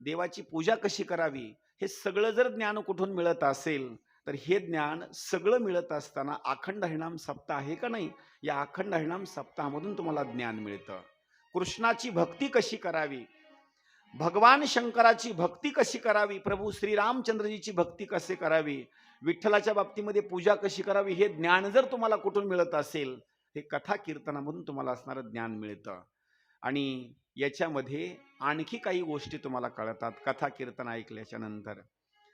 देवाची पूजा कशी करावी, हे सगळं जर ज्ञान कुठून मिळत असेल तर हे ज्ञान सगळं मिळत असताना अखंड हरिनाम सप्ताह आहे का नाही, या अखंड हरिनाम सप्ताहामधून तुम्हाला ज्ञान मिळतं. कृष्णाची भक्ती कशी करावी, भगवान शंकराची भक्ती कशी करावी, प्रभू श्रीरामचंद्रजीची भक्ती कशी करावी, विठ्ठलाच्या बाबतीमध्ये पूजा कशी करावी, हे ज्ञान जर तुम्हाला कुठून मिळत असेल, हे कथा कीर्तनामधून तुम्हाला असणारं ज्ञान मिळतं. आणि याच्यामध्ये आणखी काही गोष्टी तुम्हाला कळतात कथा कीर्तन ऐकल्याच्या नंतर.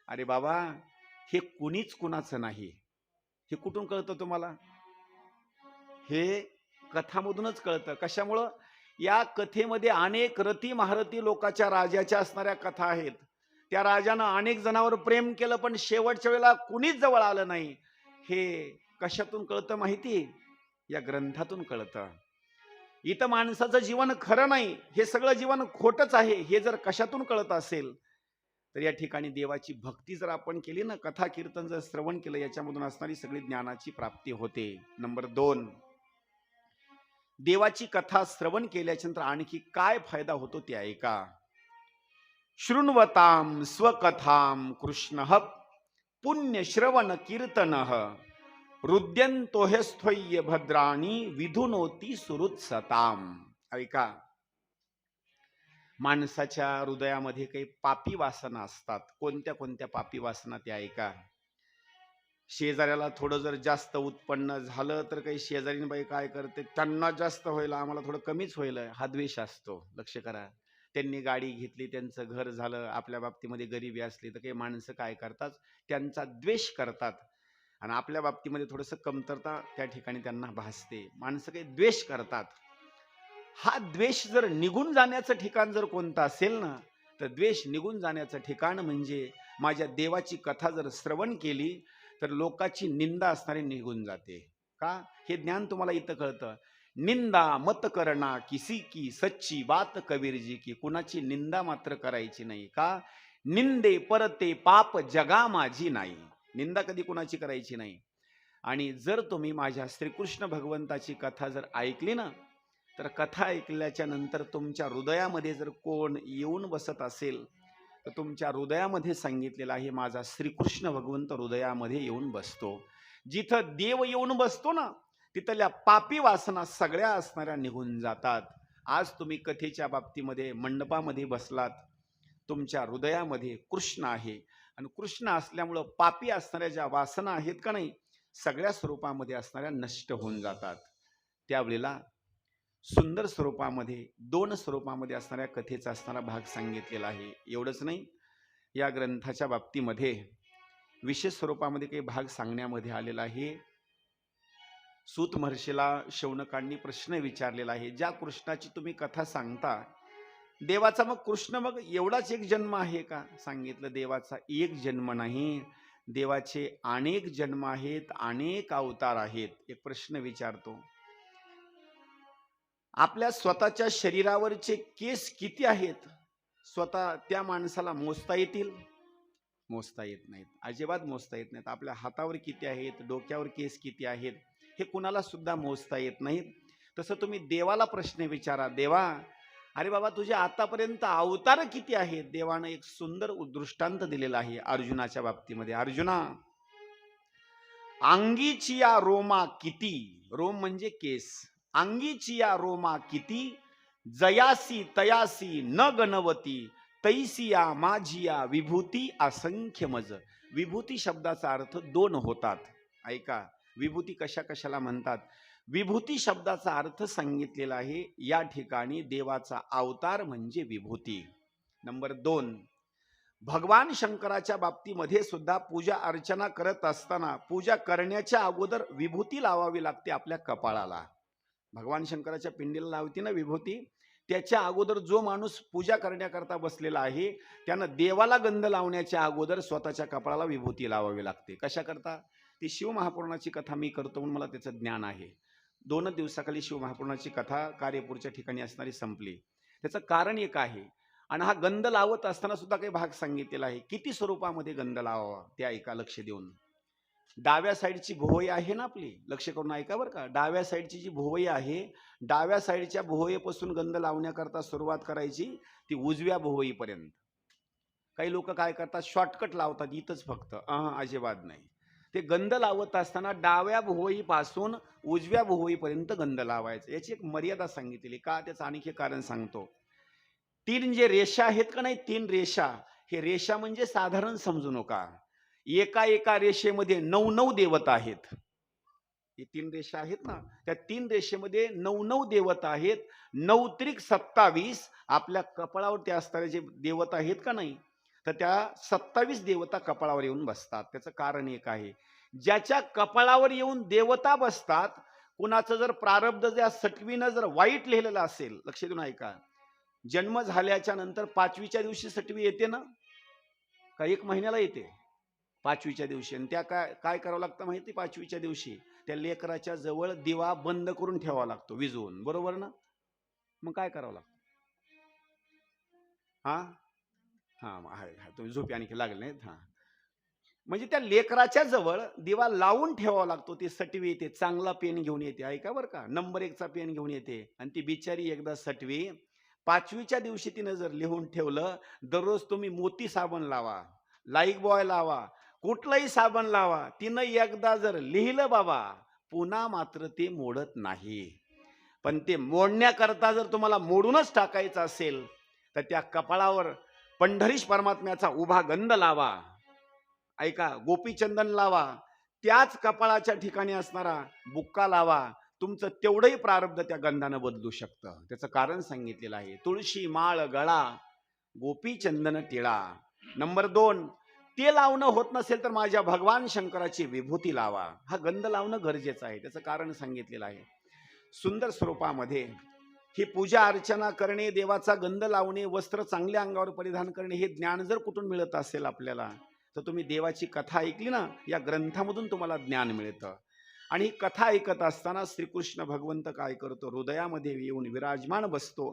अरे बाबा, हे कुणीच कुणाचं नाही. हे कुठून कळतं तुम्हाला? हे कथामधूनच कळतं. कशामुळं? या कथेमध्ये अनेक रती महारथी लोकाच्या राजाच्या असणाऱ्या कथा आहेत. त्या राजानं अनेक जणांवर प्रेम केलं पण शेवटच्या वेळेला कुणीच जवळ आलं नाही. हे कशातून कळतं माहिती? या ग्रंथातून कळतं. इथं माणसाचं जीवन खरं नाही, हे सगळं जीवन खोटच आहे, हे जर कशातून कळत असेल तर या ठिकाणी देवाची भक्ती जर आपण केली ना, कथा कीर्तन जर श्रवण केलं, याच्यामधून असणारी सगळी ज्ञानाची प्राप्ती होते. नंबर 2, देवाची कथा श्रवण केल्याच्या नंतर आणखी काय फायदा होतो ते ऐका. शृण्वताम स्वकथाम कृष्णः पुण्य श्रवण कीर्तनः रुद्यंतो हे स्थैर्य भद्राणी विधुनोती सुरुत्सताम. ऐका, माणसाच्या हृदयामध्ये काही पापी वासना असतात. कोणत्या कोणत्या पापी वासना त्या ऐका. शेजाऱ्याला थोडं जर जास्त उत्पन्न झालं तर काही शेजारीन बाई काय करते, त्यांना जास्त होईल, आम्हाला थोडं कमीच होईल, हा द्वेष असतो. लक्ष करा. त्यांनी गाडी घेतली, त्यांचं घर झालं, आपल्या बाबतीमध्ये गरिबी असली तर काही माणसं काय करतात, त्यांचा द्वेष करतात. आणि आपल्या बाबतीमध्ये थोडंसं कमतरता त्या ठिकाणी त्यांना भासते, माणसं काही द्वेष करतात. हा द्वेष जर निघून जाण्याचं ठिकाण जर कोणतं असेल ना, तर द्वेष निघून जाण्याचं ठिकाण म्हणजे माझ्या देवाची कथा जर श्रवण केली तर लोकांची निंदा असणारी निघून जाते. का? हे ज्ञान तुम्हाला इथं कळतं. निंदा मत करना किसी की सच्ची बात कबीरजी की. कुणाची निंदा मात्र करायची नाही. का? निंदे परते पाप जगा माझी नाही. निंदा कधी कुणाची करायची नाही. आणि जर तुम्ही माझ्या श्रीकृष्ण भगवंताची कथा जर ऐकली ना, तर कथा ऐकल्याच्या नंतर तुमच्या हृदयामध्ये जर कोण येऊन बसत असेल तर तुमच्या हृदयामध्ये सांगितलेलं आहे, माझा श्रीकृष्ण भगवंत हृदयामध्ये येऊन बसतो. जिथं देव येऊन बसतो ना, तिथल्या पापी वासना सगळ्या असणाऱ्या निघून जातात. आज तुम्ही कथेच्या बाबतीमध्ये मंडपामध्ये बसलात, तुमच्या हृदयामध्ये कृष्ण आहे आणि कृष्ण असल्यामुळं पापी असणाऱ्या ज्या वासना आहेत का नाही, सगळ्या स्वरूपामध्ये असणाऱ्या नष्ट होऊन जातात. त्यावेळेला सुंदर स्वरूपामध्ये 2 स्वरूपामध्ये असणाऱ्या कथेचा असणारा भाग सांगितलेला आहे. एवढंच नाही, या ग्रंथाच्या बाबतीमध्ये विशेष स्वरूपामध्ये काही भाग सांगण्यामध्ये आलेला आहे. सूत महर्षीला शौनकांनी प्रश्न विचारलेला आहे, ज्या कृष्णाची तुम्ही कथा सांगता, देवाचा मग कृष्ण मग एवढाच एक जन्म आहे का? सांगितलं, देवाचा एक जन्म नाही, देवाचे अनेक जन्म आहेत, अनेक अवतार आहेत. एक प्रश्न विचारतो, आपल्या स्वतःच्या शरीरावरचे केस किती आहेत? स्वतः त्या माणसाला मोजता येतील? मोजता येत नाहीत, अजिबात मोजता येत नाहीत. आपल्या हातावर किती आहेत, डोक्यावर केस किती आहेत, हे कुणाला सुद्धा मोजता येत नाहीत. तसं तुम्ही देवाला प्रश्न विचारा, देवा अरे बाबा तुझे आतापर्यंत अवतार किती आहेत? देवानं एक सुंदर दृष्टांत दिलेला आहे अर्जुनाच्या बाबतीमध्ये. अर्जुना, अंगीची या रोमा किती, रोम म्हणजे केस, अंगीची या रोमा किती, जयासी तयासी न गणवती, तैसिया माझिया विभूती असंख्य मज. विभूती शब्दाचा अर्थ 2 होतात. ऐका, विभूती कशा कशाला म्हणतात. विभूती शब्दाचा अर्थ सांगितलेला आहे या ठिकाणी, देवाचा अवतार म्हणजे विभूती. नंबर 2, भगवान शंकराच्या बाबतीमध्ये सुद्धा पूजा अर्चना करत असताना पूजा करण्याच्या अगोदर विभूती लावावी लागते आपल्या कपाळाला. भगवान शंकराच्या पिंडीला लावती ना विभूती, त्याच्या अगोदर जो माणूस पूजा करण्याकरता बसलेला आहे त्यानं देवाला गंध लावण्याच्या अगोदर स्वतःच्या कपाळाला विभूती लावावी लागते. कशा करता? ती शिवमहापुराणाची कथा मी करतो म्हणून मला त्याचं ज्ञान आहे. 2 दिवसाखाली शिवमहापुराणाची कथा कार्यपूरच्या ठिकाणी असणारी संपली. त्याचं कारण एक आहे. आणि हा गंध लावत असताना सुद्धा काही भाग सांगितलेला आहे. किती स्वरूपामध्ये गंध लावावा ते ऐका लक्ष देऊन. डाव्या साईडची भुवई आहे ना आपली, लक्ष करून ऐका बरं का. डाव्या साईडची जी भुवई आहे, डाव्या साईडच्या भुवईपासून गंध लावण्याकरता सुरुवात करायची ती उजव्या भुवईपर्यंत. काही लोक काय करतात, शॉर्टकट लावतात इथंच फक्त. अजिबात नाही. ते गंध लावत असताना डाव्या भुवईपासून उजव्या भुवईपर्यंत गंध लावायचं. याची एक मर्यादा सांगितलेली का, त्याचं आणखी कारण सांगतो. 3 जे रेषा आहेत का नाही, 3 रेषा, हे रेषा म्हणजे साधारण समजू नका. एका एका रेषेमध्ये 9 देवता आहेत. हे 3 रेषा आहेत ना, त्या 3 रेषेमध्ये 9 देवता आहेत. 9 त्रिक 27 आपल्या कपाळावर त्या असणारे जे देवता आहेत का नाही, तर त्या 27 देवता कपाळावर येऊन बसतात. त्याचं कारण एक आहे, ज्याच्या कपाळावर येऊन देवता बसतात, कुणाचं जर प्रारब्ध ज्या सटवीनं जर वाईट लिहिलेलं असेल, लक्ष देऊन ऐका, जन्म झाल्याच्या नंतर 5वीच्या दिवशी सटवी येते ना, का 1 महिन्याला येते? 5वीच्या दिवशी. आणि त्या काय करावं लागतं माहिती? 5वीच्या दिवशी त्या लेकराच्या जवळ दिवा बंद करून ठेवावा लागतो विझवून, बरोबर ना? मग काय करावं लागतं? तुम्ही झोपी आणखी लागले नाहीत. म्हणजे त्या लेकराच्या जवळ दिवा लावून ठेवावा लागतो. ती सटवी येते, चांगला पेन घेऊन येते, ऐका बरं का, नंबर 1चा पेन घेऊन येते. आणि ती बिचारी एकदा सटवी 5वीच्या दिवशी तिनं जर लिहून ठेवलं, दररोज तुम्ही मोती साबण लावा, लाईक बॉय लावा, कुठलाही साबण लावा, तिनं एकदा जर लिहिलं बाबा, पुन्हा मात्र ते मोडत नाही. पण ते मोडण्याकरता जर तुम्हाला मोडूनच टाकायचं असेल तर त्या कपाळावर पंढरीश परमात्म्याचा उभा गंध लावा, ऐका, गोपीचंदन लावा, त्याच कपाळाच्या ठिकाणी असणारा बुक्का लावा. तुमचं तेवढंही प्रारब्ध त्या गंधानं बदलू शकतं. त्याचं कारण सांगितलेलं आहे. तुळशी माळ गळा, गोपीचंदन टिळा. नंबर 2, ते लावणं होत नसेल तर माझ्या भगवान शंकराची विभूती लावा. हा गंध लावणं गरजेचं आहे. त्याचं कारण सांगितलेलं आहे. सुंदर स्वरूपामध्ये ही पूजा अर्चना करणे, देवाचा गंध लावणे, वस्त्र चांगल्या अंगावर परिधान करणे, हे ज्ञान जर कुठून मिळत असेल आपल्याला, तर तुम्ही देवाची कथा ऐकली ना, या ग्रंथामधून तुम्हाला ज्ञान मिळतं. आणि ही कथा ऐकत असताना श्रीकृष्ण भगवंत काय करतो, हृदयामध्ये येऊन विराजमान बसतो.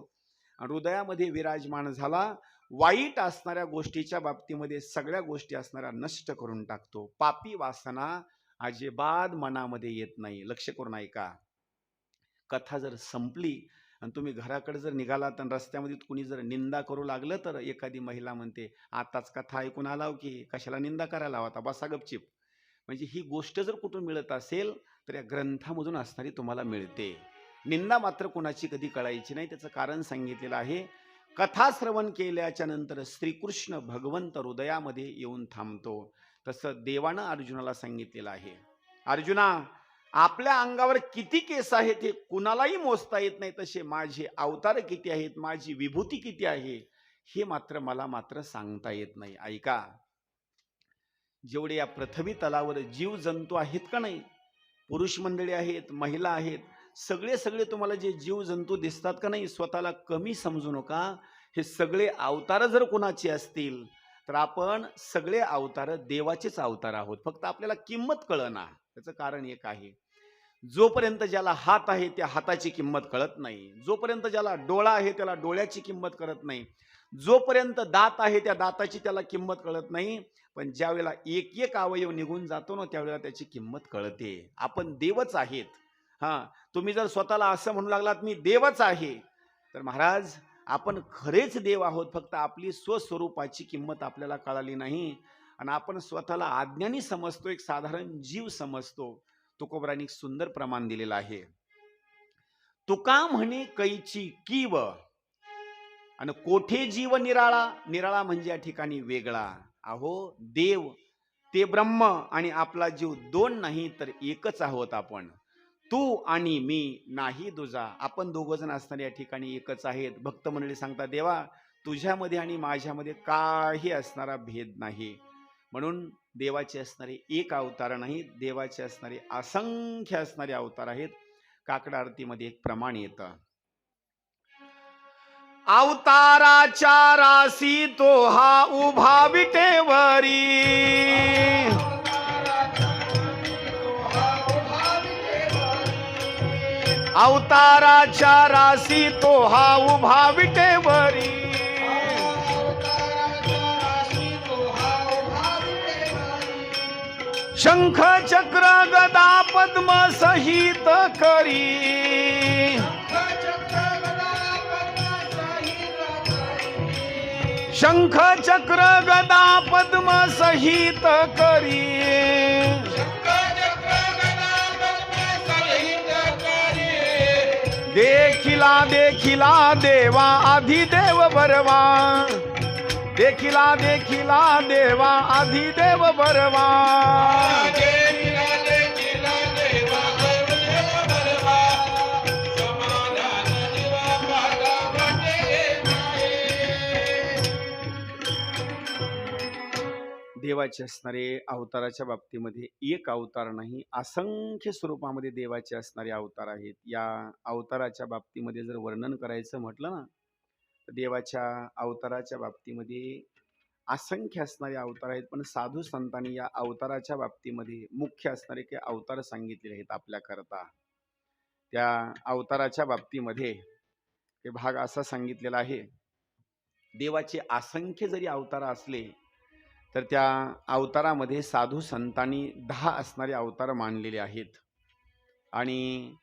हृदयामध्ये विराजमान झाला, वाईट असणाऱ्या गोष्टीच्या बाबतीमध्ये सगळ्या गोष्टी असणाऱ्या नष्ट करून टाकतो. पापी वासना अजिबात मनामध्ये येत नाही. लक्ष करून ऐका. कथा जर संपली आणि तुम्ही घराकडे जर निघालात आणि रस्त्यामध्ये कुणी जर निंदा करू लागलं, तर एखादी महिला म्हणते, आताच कथा ऐकून आलाव की कशाला निंदा करायला होता, बसा गपचिप. म्हणजे ही गोष्ट जर कुठून मिळत असेल तर या ग्रंथामधून असणारी तुम्हाला मिळते. निंदा मात्र कुणाची कधी कळायची नाही. त्याचं कारण सांगितलेलं आहे. कथा श्रवण केल्याच्या नंतर श्रीकृष्ण भगवंत हृदयामध्ये येऊन थांबतो. तसं देवानं अर्जुनाला सांगितलेलं आहे, अर्जुना, आपल्या अंगावर किती केस आहेत हे कुणालाही मोजता येत नाही, तसे माझे अवतार किती आहेत, माझी विभूती किती आहे हे मात्र मला सांगता येत नाही. ऐका, जेवढे या पृथ्वी तलावर जीव जंतू आहेत का नाही, पुरुष मंडळी आहेत, महिला आहेत, सगळे सगळे तुम्हाला जे जीव जंतू दिसतात का नाही, स्वतःला कमी समजू नका. हे सगळे अवतार जर कुणाचे असतील तर आपण सगळे अवतार देवाचेच अवतार आहोत. फक्त आपल्याला किंमत कळना. त्याचं कारण एक आहे, जोपर्यंत ज्याला हात आहे त्या हाताची किंमत कळत नाही, जोपर्यंत ज्याला डोळा आहे त्याला डोळ्याची किंमत कळत नाही, जोपर्यंत दात आहे त्या दाताची त्याला किंमत कळत नाही. पण ज्या वेळेला एक एक अवयव निघून जातो ना, त्यावेळेला त्याची किंमत कळते. आपण देवच आहेत. हा, तुम्ही जर स्वतःला असं म्हणू लागलात मी देवच आहे, तर महाराज आपण खरेच देव आहोत. फक्त आपली स्वस्वरूपाची किंमत आपल्याला कळाली नाही आणि आपण स्वतःला अज्ञानी समजतो, एक साधारण जीव समजतो. तुकोबरांनी सुंदर प्रमाण दिलेलं आहे. तुका म्हणे कैची कीव आणि कोठे जीव निराळा. निराळा म्हणजे या ठिकाणी वेगळा. अहो, देव ते ब्रह्म आणि आपला जीव दोन नाही तर एकच आहोत आपण. तू आणि मी नाही दुजा. आपण दोघ जण असताना या ठिकाणी एकच आहेत. भक्त मंडळी सांगतात, देवा तुझ्यामध्ये आणि माझ्यामध्ये काही असणारा भेद नाही. म्हणून देवाचे असणारे एक अवतार नाही, देवाचे असणारे असंख्य असणारे अवतार आहेत. काकड आरतीमध्ये एक प्रमाण येतं, अवताराच्या राशी तो हा उभा विटेवरी. अवताराच्या राशी तो हा उभा विटेवरी. शंख चक्र गदा पद्म सहित करी. शंख चक्र गदा पद्म सहित करी. देखिला देखिला देवा अधिदेव बरवा. देखिला देखिला देवा अधिदेव बरवा. देवाचे असणारे अवताराच्या बाबतीमध्ये एक अवतार नाही, असंख्य स्वरूपामध्ये देवाचे असणारे अवतार आहेत. या अवताराच्या बाबतीमध्ये जर वर्णन करायचं म्हटलं ना, तर देवाच्या अवताराच्या बाबतीमध्ये असंख्य असणारे अवतार आहेत. पण साधू संतांनी या अवताराच्या बाबतीमध्ये मुख्य असणारे काही अवतार सांगितलेले आहेत आपल्याकरता. त्या अवताराच्या बाबतीमध्ये हे भाग असा सांगितलेला आहे, देवाचे असंख्य जरी अवतार असले तर त्या अवतारामध्ये साधू संतांनी 10 असणारे अवतार मानलेले आहेत. आणि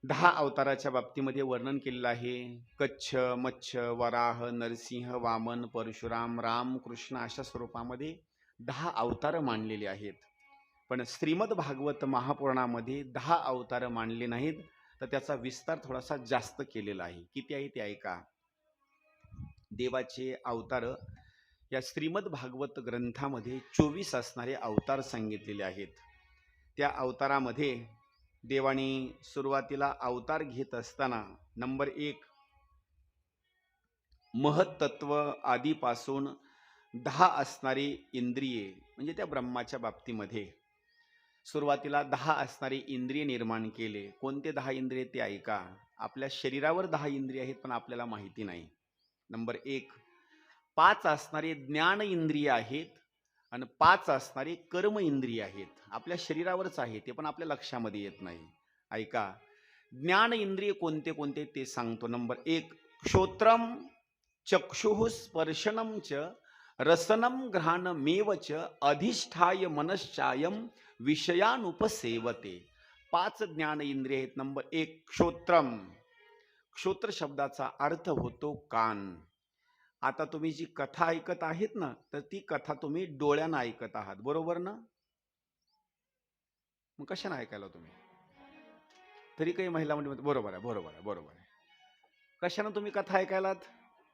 10 अवताराच्या बाबतीमध्ये वर्णन केलेलं आहे. कच्छ, मच्छ, वराह, नरसिंह, वामन, परशुराम, राम, कृष्ण अशा स्वरूपामध्ये 10 अवतार मानलेले आहेत. पण श्रीमद भागवत महापुराणामध्ये 10 अवतार मानले नाहीत, तर त्याचा विस्तार थोडासा जास्त केलेला आहे. किती आहे ते ऐका. देवाचे अवतार या श्रीमद भागवत ग्रंथामध्ये 24 असणारे अवतार सांगितलेले आहेत. त्या अवतारामध्ये देवाने सुरुवातीला अवतार घेत असताना नंबर 1 महत्त्व आदीपासून 10 असणारी इंद्रिये, म्हणजे त्या ब्रह्माच्या बाबतीमध्ये सुरुवातीला 10 असणारी इंद्रिय निर्माण केले. कोणते 10 इंद्रिय ते ऐका. आपल्या शरीरावर 10 इंद्रिय आहेत पण आपल्याला माहिती नाही. नंबर 1 5 असणारे ज्ञान इंद्रिय आहेत आणि 5 असणारे कर्म इंद्रिय आहेत. आपल्या शरीरावरच आहे ते, पण आपल्या लक्षामध्ये येत नाही. ऐका, ज्ञान इंद्रिय कोणते कोणते ते सांगतो. नंबर 1 श्रोत्रम चक्षुः स्पर्शनम च रसनम घ्राणमेव च अधिष्ठाय मनश्चायम विषयानुपसेवते. 5 ज्ञान इंद्रिय आहेत. नंबर 1 श्रोत्रम. श्रोत्र शब्दाचा अर्थ होतो कान. आता तुम्ही जी कथा ऐकत आहेत ना, तर ती कथा तुम्ही डोळ्यानं ऐकत आहात, बरोबर ना? मग कशानं ऐकायला तुम्ही? तरी काही महिला म्हणजे बरोबर आहे, बरोबर आहे, बरोबर आहे. कशानं तुम्ही कथा ऐकायलात?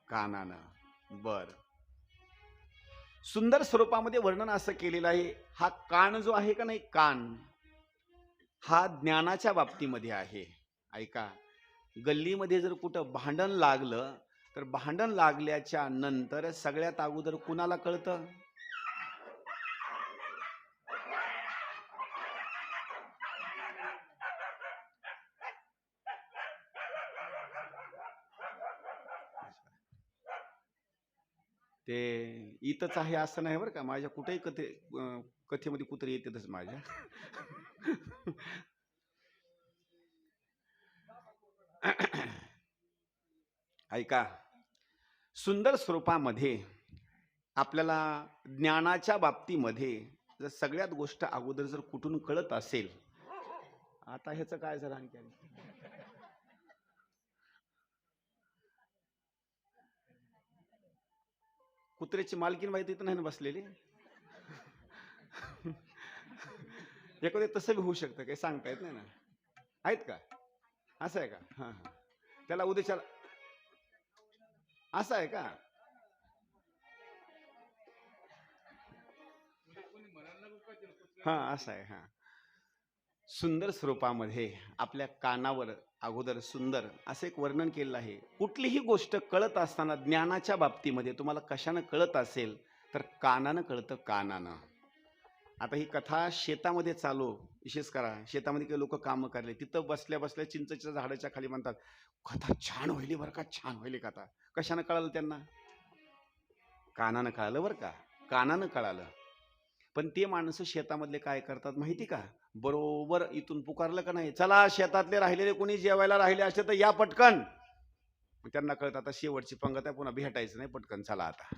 कानानं. बर, सुंदर स्वरूपामध्ये वर्णन असं केलेलं आहे. हा कान जो आहे का नाही, कान हा ज्ञानाच्या बाबतीमध्ये आहे. ऐका, गल्लीमध्ये जर कुठं भांडण लागलं तर भांडण लागल्याच्या नंतर सगळ्यात अगोदर कुणाला कळतं? ते इथंच आहे असं नाही बरं का, माझ्या कुठेही कथेमध्ये कुत्रे येतातच माझ्या. ऐका, सुंदर स्वरूपामध्ये आपल्याला ज्ञानाच्या बाबतीमध्ये जर सगळ्यात गोष्ट अगोदर जर कुठून कळत असेल, आता ह्याचं काय जर आणखी कुत्र्याची मालकीन बाई तिथं नाही ना बसलेली. एखादे तसं बी होऊ शकतं, काही सांगता येत नाही ना. आहेत का? असं आहे का? हां हां. त्याला उद्याच्याला असं आहे का? हां, असं आहे. हां. सुंदर स्वरूपामध्ये आपल्या कानावर अगोदर सुंदर असं एक वर्णन केलेलं आहे. कुठलीही गोष्ट कळत असताना ज्ञानाच्या बाबतीमध्ये तुम्हाला कशानं कळत असेल तर कानानं कळतं, कानानं. आता ही कथा शेतामध्ये चालू, विशेष करा शेतामध्ये काही लोक कामं करले, तिथं बसल्या बसल्या चिंचेच्या झाडाच्या खाली म्हणतात, कथा छान होईल बरं का, छान होईल कथा. कशानं कळालं त्यांना? कानानं कळालं बरं का, कानानं कळालं. पण ते माणसं शेतामधले काय करतात माहिती का? बरोबर इथून पुकारलं का नाही, चला शेतातले राहिलेले कोणी जेवायला राहिले असते तर या पटकन. त्यांना कळत आता शेवटची पंगत आहे, पुन्हा भेटायचं नाही, पटकन चला आता.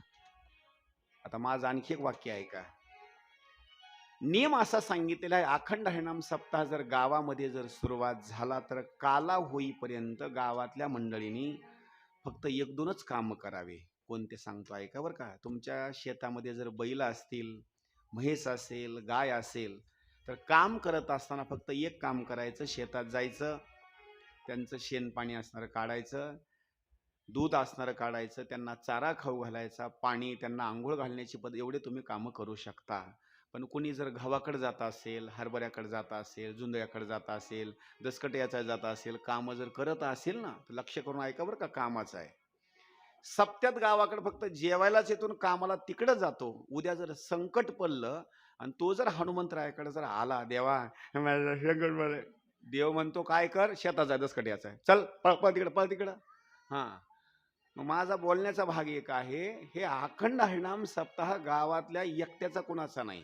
आता माझं आणखी एक वाक्य आहे का, नियम असा सांगितलेला आहे, अखंड हरिनाम सप्ताह जर गावामध्ये जर सुरुवात झाला तर काला होईपर्यंत गावातल्या मंडळींनी फक्त एक दोनच काम करावे. कोणते सांगतो ऐका बरं का. तुमच्या शेतामध्ये जर बैल असतील, म्हैस असेल, गाय असेल तर काम करत असताना फक्त एक काम करायचं, शेतात जायचं, त्यांचं शेण पाणी असणारं काढायचं, दूध असणारं काढायचं, त्यांना चारा खाऊ घालायचा, पाणी, त्यांना आंघोळ घालण्याची पद्धत, एवढे तुम्ही कामं करू शकता. पण कोणी जर गव्हाकडे जात असेल, हरभऱ्याकडे जात असेल, जुंधळ्याकडे जात असेल, दसकट्याचा जात असेल, कामं जर करत असेल ना, तर लक्ष करून ऐका बरं का, कामाचं आहे. सप्त्यात गावाकडे फक्त जेवायलाच येतो, कामाला तिकडं जातो. उद्या जर संकट पडलं आणि तो जर हनुमंतरायाकडे जर आला, देवा माझं संकट पडलंय, देव म्हणतो काय कर, शेताचा दसकट्याचा आहे, चल पळ पळ तिकडं, पळ तिकडं. हां, मग माझा बोलण्याचा भाग एक आहे, हे अखंड हरिनाम सप्ताह गावातल्या एकट्याचा कुणाचा नाही,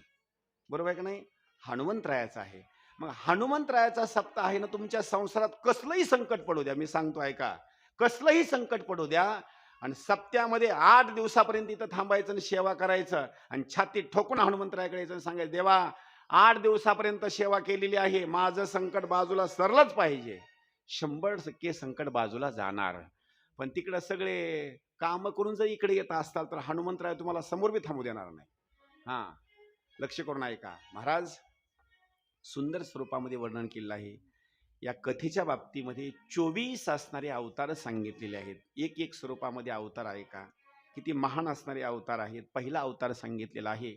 बरोबर आहे का नाही, हनुमंतरायाचा आहे. मग हनुमंतरायाचा सप्ताह आहे ना, तुमच्या संसारात कसलंही संकट पडू द्या, मी सांगतो ऐका, कसलंही संकट पडू द्या, आणि सप्त्यामध्ये 8 दिवसापर्यंत इथं थांबायचं आणि सेवा करायचं, आणि छाती ठोकून हनुमंतरायाकडे यायचं आणि सांगायचं, देवा 8 दिवसापर्यंत सेवा केलेली आहे, माझं संकट बाजूला सरलंच पाहिजे. 100% संकट बाजूला जाणार. पण तिकडं सगळे काम करून जर इकडे येत असताल तर हनुमंतराय तुम्हाला समोर बी थांबू देणार नाही. हां, लक्ष करून ऐका. महाराज सुंदर स्वरूपामध्ये वर्णन केलेलं आहे. या कथेच्या बाबतीमध्ये 24 असणारे अवतार सांगितलेले आहेत. एक एक स्वरूपामध्ये अवतार आहे का, किती महान असणारे अवतार आहेत. पहिला अवतार सांगितलेला आहे,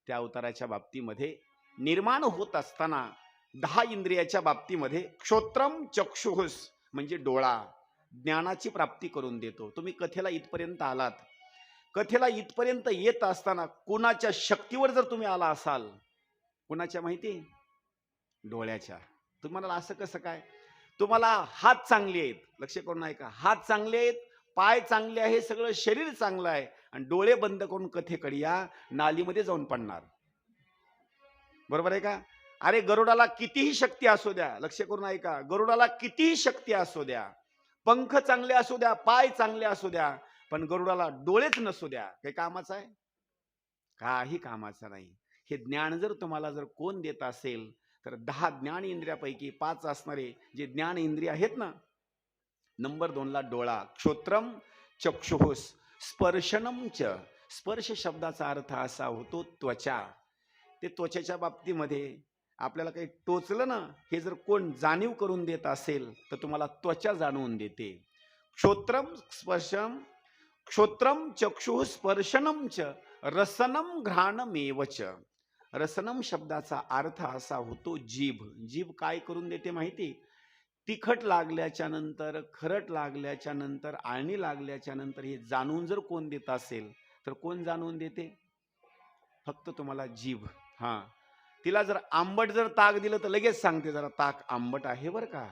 त्या अवताराच्या बाबतीमध्ये निर्माण होत असताना 10 इंद्रियाच्या बाबतीमध्ये क्षोत्रम चक्षुष म्हणजे डोळा, ज्ञानाची प्राप्ती करून देतो. तुम्ही कथेला इथपर्यंत आलात, कथेला इथपर्यंत येत असताना कोणाच्या शक्तीवर जर तुम्ही आला असाल, कोणाच्या माहिती, डोळ्याच्या. तुम्हाला असं कसं काय, तुम्हाला हात चांगले आहेत, लक्ष करून ऐका, हात चांगले आहेत, पाय चांगले आहे, सगळं शरीर चांगलं आहे, आणि डोळे बंद करून कथेकडे या, नालीमध्ये जाऊन पडणार. बरोबर आहे का? अरे गरुडाला कितीही शक्ती असू द्या, लक्ष करून ऐका, गरुडाला कितीही शक्ती असू द्या, पंख चांगले असू द्या, पाय चांगले असू द्या, पण गरुडाला डोळेच नसू द्या, काही कामाचं आहे? काही कामाचं नाही. हे ज्ञान जर तुम्हाला जर कोण देत असेल तर 10 ज्ञान इंद्रियापैकी 5 असणारे जे ज्ञान इंद्रिय आहेत ना, नंबर 2 ला डोळा, क्षोत्रम चक्षुष, स्पर्शनम च, स्पर्श शब्दाचा अर्थ असा होतो त्वचा. ते त्वचेच्या बाबतीमध्ये आपल्याला काही टोचलं ना, हे जर कोण जाणीव करून देत असेल तर तुम्हाला त्वचा जाणवून देते. क्षोत्रम स्पर्शम, क्षोत्रम चक्षुः स्पर्शनम च रसनम घ्राणमेव च. रसनम शब्दाचा अर्थ असा होतो जीभ. जीभ काय करून देते माहिती? तिखट लागल्याच्या नंतर, खरट लागल्याच्या नंतर, आळणी लागल्याच्या नंतर हे जाणून जर कोण देत असेल तर कोण जाणून देते? फक्त तुम्हाला जीभ. हां, तिला जर आंबट जर ताक दिलं तर लगेच सांगते जरा ताक आंबट आहे बरं का.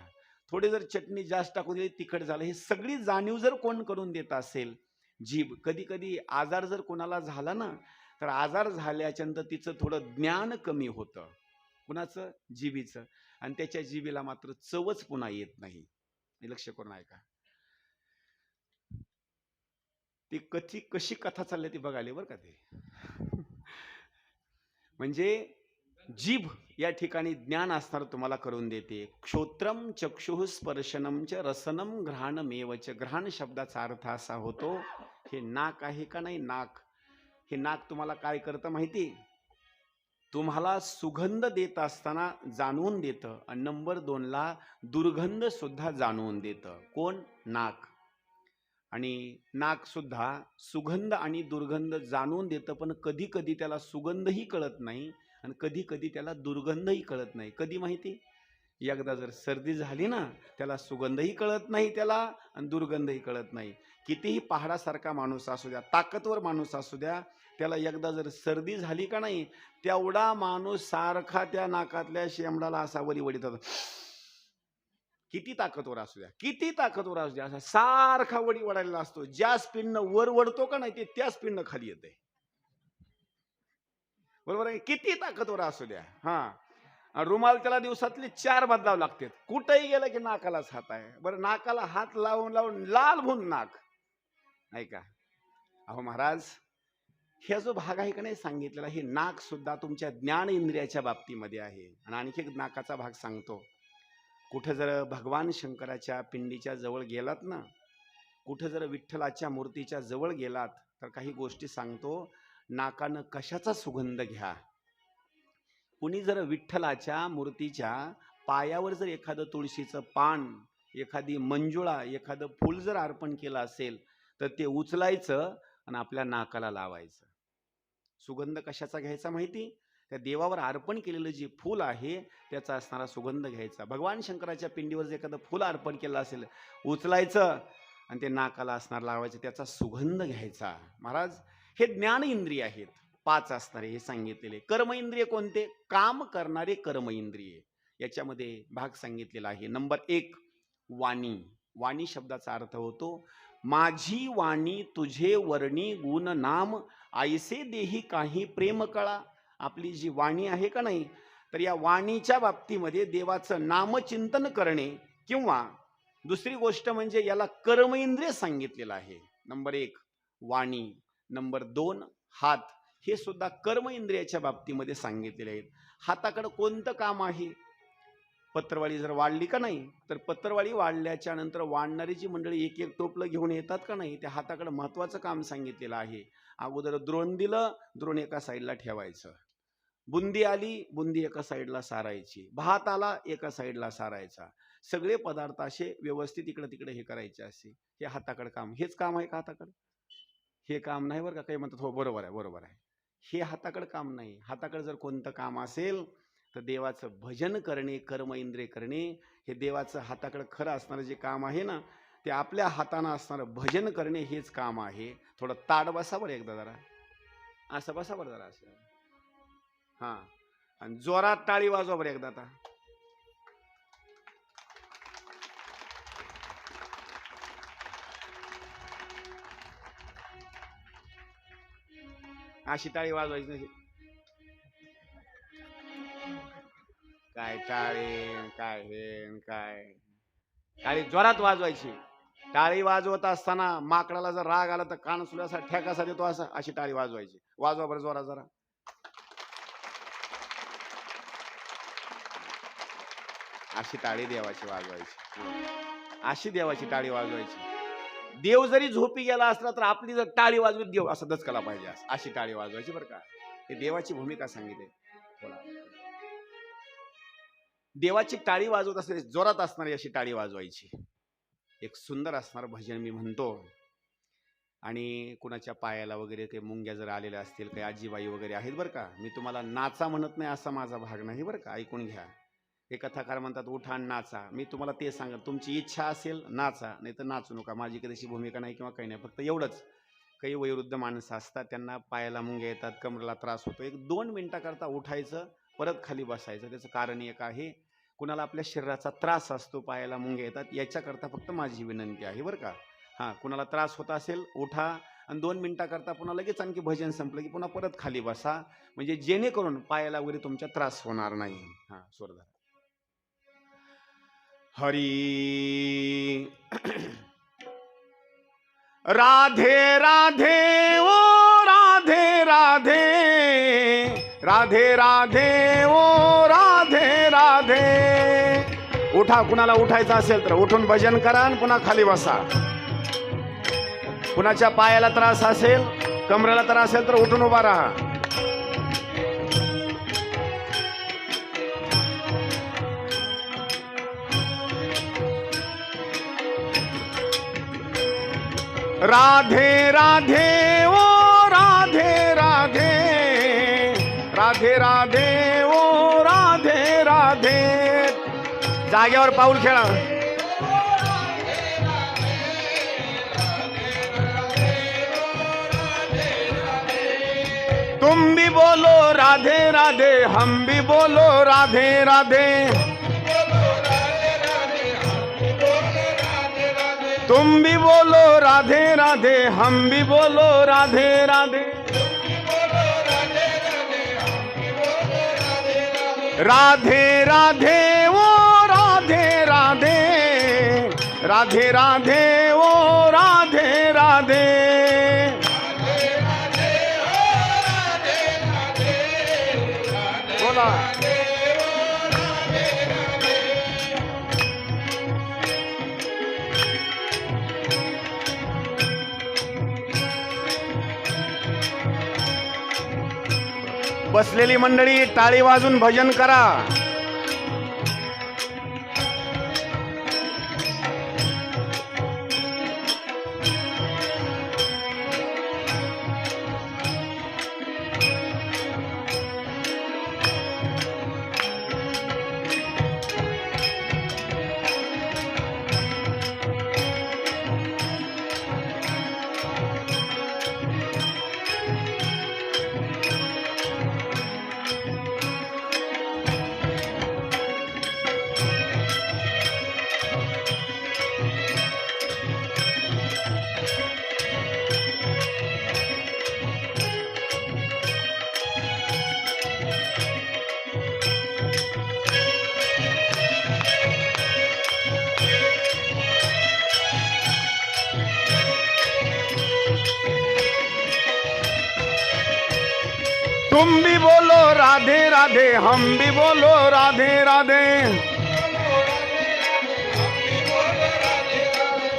थोडी जर चटणी जास्त टाकून दिली तिखट झालं. हे सगळी जाणीव जर कोण करून देत असेल? जीभ. कधी कधी आजार जर कोणाला झाला ना, तर आजार झाल्याच्या नंतर तिचं थोडं ज्ञान कमी होतं. कुणाचं? जीभीचं. आणि त्याच्या जीभीला मात्र चवच पुन्हा येत नाही. हे लक्ष करून ऐका. ती कशी कथा चालली ती बघायला बरं का ते. म्हणजे जीभ या ठिकाणी ज्ञान असणार तुम्हाला करून देते. क्षोत्रम चक्षुः स्पर्शनम च रसनम घ्राणमेवच. घ्राण शब्दाचा अर्थ असा होतो, हे नाक आहे का नाही, नाक. हे नाक तुम्हाला काय करतं माहिती? तुम्हाला सुगंध देत असताना जाणवून देतं. आणि नंबर 2ला दुर्गंध सुद्धा जाणवून देतं. कोण? नाक. आणि नाक सुद्धा सुगंध आणि दुर्गंध जाणवून देतं, पण कधी कधी त्याला सुगंधही कळत नाही आणि कधी कधी त्याला दुर्गंधही कळत नाही. कधी माहिती? एकदा जर सर्दी झाली ना, त्याला सुगंधही कळत नाही त्याला आणि दुर्गंधही कळत नाही. कितीही पहाडासारखा माणूस असू द्या, ताकदवर माणूस असू द्या, त्याला एकदा जर सर्दी झाली का नाही, तेवढा माणूस सारखा त्या नाकातल्या शेंबडाला असा वरी वडीत होता. किती ताकदवर असू द्या, किती ताकदवर असू द्या, असा सारखा वडी वडायला असतो. ज्या स्पिननं वर वडतो का नाही, ते त्या स्पिननं खाली येते. बरोबर आहे? किती ताकदवर असू द्या. हा, रुमाल त्याला दिवसातले 4 बदलाव लागतात. कुठेही गेलं की नाकालाच हात आहे. बरं, नाकाला हात लावून लावून लाल होऊन नाक. ऐका, अहो महाराज, ह्या जो भाग आहे का नाही सांगितलेला, हे नाक सुद्धा तुमच्या ज्ञान इंद्रियाच्या बाबतीमध्ये आहे. आणि आणखी एक नाकाचा भाग सांगतो. कुठं जर भगवान शंकराच्या पिंडीच्या जवळ गेलात ना, कुठं जर विठ्ठलाच्या मूर्तीच्या जवळ गेलात, तर काही गोष्टी सांगतो. नाकानं कशाचा सुगंध घ्या. कुणी जर विठ्ठलाच्या मूर्तीच्या पायावर जर एखादं तुळशीचं पान, एखादी मंजुळा, एखादं फूल जर अर्पण केलं असेल, तर ते उचलायचं आणि आपल्या नाकाला लावायचं. सुगंध कशाचा घ्यायचा माहिती? त्या देवावर अर्पण केलेलं जे फूल आहे त्याचा असणारा सुगंध घ्यायचा. भगवान शंकराच्या पिंडीवर जर एखादं फूल अर्पण केलं असेल, उचलायचं आणि ते नाकाला असणार लावायचं, त्याचा सुगंध घ्यायचा. महाराज, हे ज्ञान इंद्रिय आहेत 5 असणारे हे सांगितलेले. कर्म इंद्रिय कोणते? काम करणारे कर्म इंद्रिय. याच्यामध्ये भाग सांगितलेला आहे. नंबर 1 वाणी. वाणी शब्दाचा अर्थ होतो माझी वाणी तुझे वर्णी गुण नाम, ऐसे देही काही प्रेम कळा. आपली जी वाणी आहे का नाही, तर या वाणीच्या बाबतीमध्ये देवाचं नामचिंतन करणे, किंवा दुसरी गोष्ट म्हणजे याला कर्म इंद्रिय सांगितलेलं आहे. नंबर 1 वाणी, नंबर 2 हात. हे सुद्धा कर्म इंद्रियाच्या बाबतीमध्ये सांगितलेले आहेत. हाताकडे कोणतं काम आहे? पत्रवाळी जर वाढली का नाही, तर पत्रवाळी वाढल्याच्या नंतर वाढणारी जी मंडळी एक एक टोपलं घेऊन येतात का नाही, त्या हाताकडे महत्वाचं काम सांगितलेलं आहे. अगोदर द्रोण दिलं, द्रोण एका साईडला ठेवायचं. बुंदी आली, बुंदी एका साईडला सारायची. भात आला, एका साईडला सारायचा. सगळे पदार्थ असे व्यवस्थित इकडे तिकडे हे करायचे असे. हे हाताकडे काम. हेच काम आहे का हाताकडे? हे काम नाही बरं का. काही म्हणतात हो बरोबर आहे, बरोबर आहे. हे हाताकडे काम नाही. हाताकडे जर कोणतं काम असेल तर देवाचं भजन करणे, कर्म इंद्रिय करणे, हे देवाचं हाताकडे खरं असणारं जे काम आहे ना, ते आपल्या हातानं असणारं भजन करणे हेच काम आहे. थोडं ताड बसा बरं एकदा जरा, असं बसा बरं जरा असं. हां, आणि जोरात टाळी वाजवा बरं एकदा आता. अशी टाळी वाजवायची नाही. काय टाळी, काय हे, काय टाळी जोरात वाजवायची. टाळी वाजवत असताना माकडाला जर राग आला तर कान सुद्धा ठेकासा देतो असं, अशी टाळी वाजवायची. वाजवा बरं जोरात जरा. अशी टाळी देवाची वाजवायची. अशी देवाची टाळी वाजवायची. देव जरी झोपी गेला असला तर आपली जर टाळी वाजवीत देव असं दचकला पाहिजे, अशी टाळी वाजवायची बरं का. हे देवाची भूमिका सांगितली. देवाची टाळी वाजवत असते, जोरात असणारी अशी टाळी वाजवायची. एक सुंदर असणार भजन मी म्हणतो. आणि कुणाच्या पायाला वगैरे काही मुंग्या जर आलेल्या असतील, काही आजीबाई वगैरे आहेत बरं का, मी तुम्हाला नाचा म्हणत नाही असा माझा भाग नाही बरं का, ऐकून घ्या. हे कथाकार म्हणतात उठा आणि नाचा, मी तुम्हाला ते सांगत, तुमची इच्छा असेल नाचा, नाही तर नाचू नका, माझी कधी अशी भूमिका नाही किंवा काही नाही, फक्त एवढंच. काही वयोवृद्ध माणसं असतात, त्यांना पायाला मुंग्या येतात, कमरेला त्रास होतो, 1-2 मिनिटाकरता उठायचं, परत खाली बसायचं. त्याचं कारण एक आहे, कुणाला आपल्या शरीराचा त्रास असतो, पायाला मुंग्या येतात, याच्याकरता फक्त माझी विनंती आहे बरं का. हां, कुणाला त्रास होत असेल उठा आणि 2 मिनिटाकरता पुन्हा लगेच आणखी भजन संपलं की पुन्हा परत खाली बसा, म्हणजे जेणेकरून पायाला वगैरे तुमच्या त्रास होणार नाही. हां, स्वरधार. हरी राधे राधे ओ राधे राधे, राधे राधे ओ राधे राधे. उठा, कुणाला उठायचं असेल तर उठून भजन करा आणि पुन्हा खाली बसा. कुणाच्या पायाला त्रास असेल, कमरेला त्रास असेल तर उठून उभा राहा. राधे राधे ओ राधे राधे, राधे राधे ओ राधे राधे. जागेवर पाऊल खेळा. तुम भी बोलो राधे राधे, हम भी बोलो राधे राधे. तुम भी बोलो राधे राधे, हम भी बोलो राधे राधे. राधे राधे ओ राधे राधे, राधे राधे ओ राधे राधे. बोला. बसलेली मंडळी टाळी वाजून भजन करा. तुम भी बोलो राधे राधे, हम भी बोलो राधे राधे.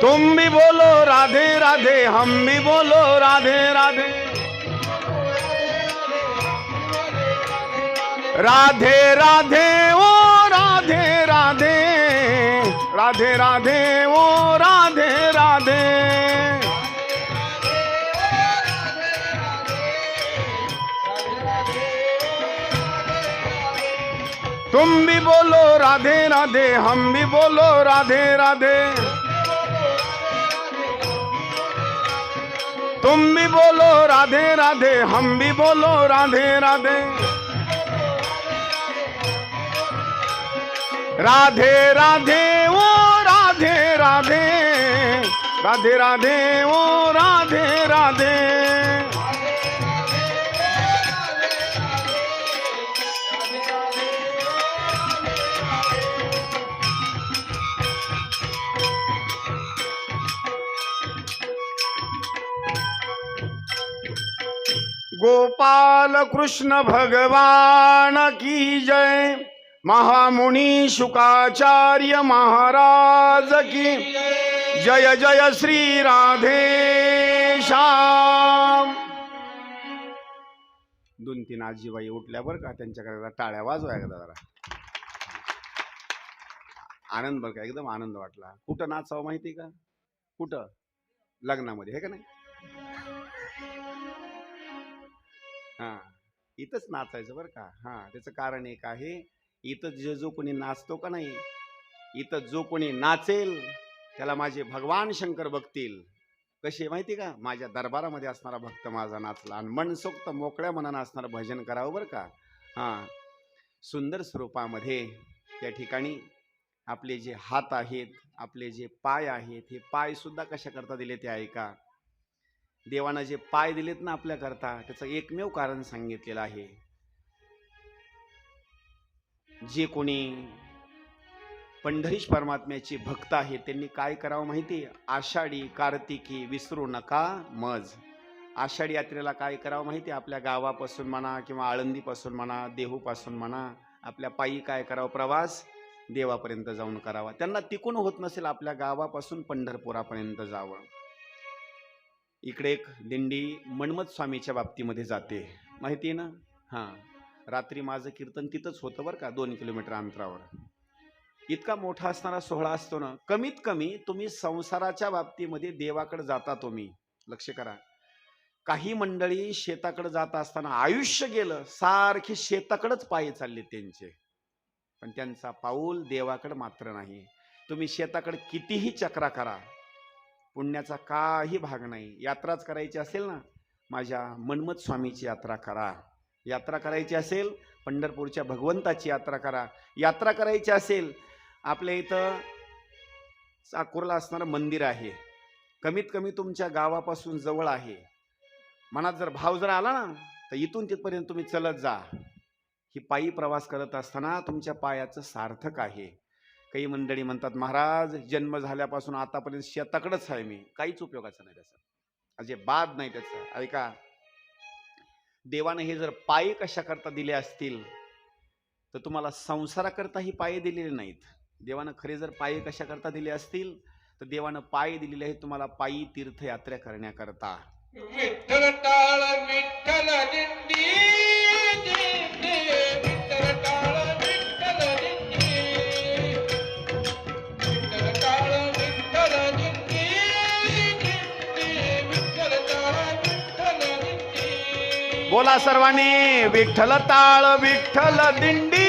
तुम भी बोलो राधे राधे, हम भी बोलो राधे राधे. राधे राधे ओ राधे राधे, राधे राधे ओ राधे राधे. तुम भी बोलो राधे राधे, हम भी बोलो राधे राधे. तुम भी बोलो राधे राधे, हम भी बोलो राधे राधे. राधे राधे ओ राधे राधे, राधे राधे ओ राधे राधे. गोपाल कृष्ण भगवान की जय. महामुनि शुकाचार्य महाराज की जय. जय श्री राधे श्याम. 2-3 आजीबाई उठल्या बरं का, त्यांच्याकडे टाळ्या वाजवा एकदा जरा. आनंद बरं का, एकदम आनंद वाटला. कुठं नाचावं माहिती का? कुठं? लग्नामध्ये, हे का नाही? हा, इथंच नाचायचं बरं का. हा, त्याचं कारण एक आहे. इथं जो कोणी नाचतो का नाही, इथं जो कोणी नाचेल त्याला माझे भगवान शंकर बघतील. कसे माहिती का, माझ्या दरबारामध्ये असणारा भक्त माझा नाचला आणि मनसोक्त मोकळ्या मनानं असणारं भजन करावं बरं का. हा, सुंदर स्वरूपामध्ये त्या ठिकाणी आपले जे हात आहेत, आपले जे पाय आहेत, हे पाय सुद्धा कशा करता दिले ते ऐका. देवानं जे पाय दिलेत ना आपल्याकरता, त्याचं एकमेव कारण सांगितलेलं आहे. जे कोणी पंढरीश परमात्म्याचे भक्त आहेत त्यांनी काय करावं माहिती आहे? आषाढी कार्तिकी विसरू नका मज. आषाढी यात्रेला काय करावं माहिती आहे? आपल्या गावापासून म्हणा किंवा आळंदीपासून म्हणा, देहूपासून म्हणा, आपल्या पायी काय करावं? प्रवास देवापर्यंत जाऊन करावा. त्यांना तिकून होत नसेल आपल्या गावापासून पंढरपुरापर्यंत जावं. इकडे एक दिंडी मन्मथ स्वामीच्या बाबतीमध्ये जाते, माहिती आहे ना. हां, रात्री माझं कीर्तन तिथंच होतं बरं का, 2 किलोमीटर अंतरावर. इतका मोठा असणारा सोहळा असतो ना. कमीत कमी तुम्ही संसाराच्या बाबतीमध्ये देवाकडे जाता, तुम्ही लक्ष करा. काही मंडळी शेताकडे जात असताना आयुष्य गेलं, सारखी शेताकडेच पायी चालले त्यांचे, पण त्यांचा पाऊल देवाकडे मात्र नाही. तुम्ही शेताकडे कितीही चक्रा करा, पुण्याचा काही भाग नाही. यात्राच करायची असेल ना, माझ्या मन्मथ स्वामीची यात्रा करा. यात्रा करायची असेल पंढरपूरच्या भगवंताची यात्रा करा. यात्रा करायची असेल आपल्या इथं चाकूरला असणारं मंदिर आहे, कमीत कमी तुमच्या गावापासून जवळ आहे. मनात जर भाव जर आला ना, तर इथून तिथपर्यंत तुम्ही चलत जा. ही पायी प्रवास करत असताना तुमच्या पायाचं सार्थक आहे. काही मंडळी म्हणतात, महाराज जन्म झाल्यापासून आतापर्यंत शेताकडेच आहे मी. काहीच उपयोगाचं नाही त्याचा, अजिबात नाही त्याचा. ऐका, देवानं हे जर पायी कशा करता दिले असतील तर तुम्हाला संसाराकरता ही पायी दिलेले नाहीत. देवानं खरे जर पायी कशा करता दिले असतील तर देवानं पायी दिलेले आहेत तुम्हाला पायी तीर्थयात्रा करण्याकरता. विठ्ठल टाळ विठ्ठल दिंडी दिंडी, विठ्ठल टाळ विठ्ठल दिंडी, विठ्ठल टाळ विठ्ठल दिंडी दिंडी, विठ्ठल टाळ विठ्ठल दिंडी. बोला सर्वांनी, विठ्ठल टाळ विठ्ठल दिंडी.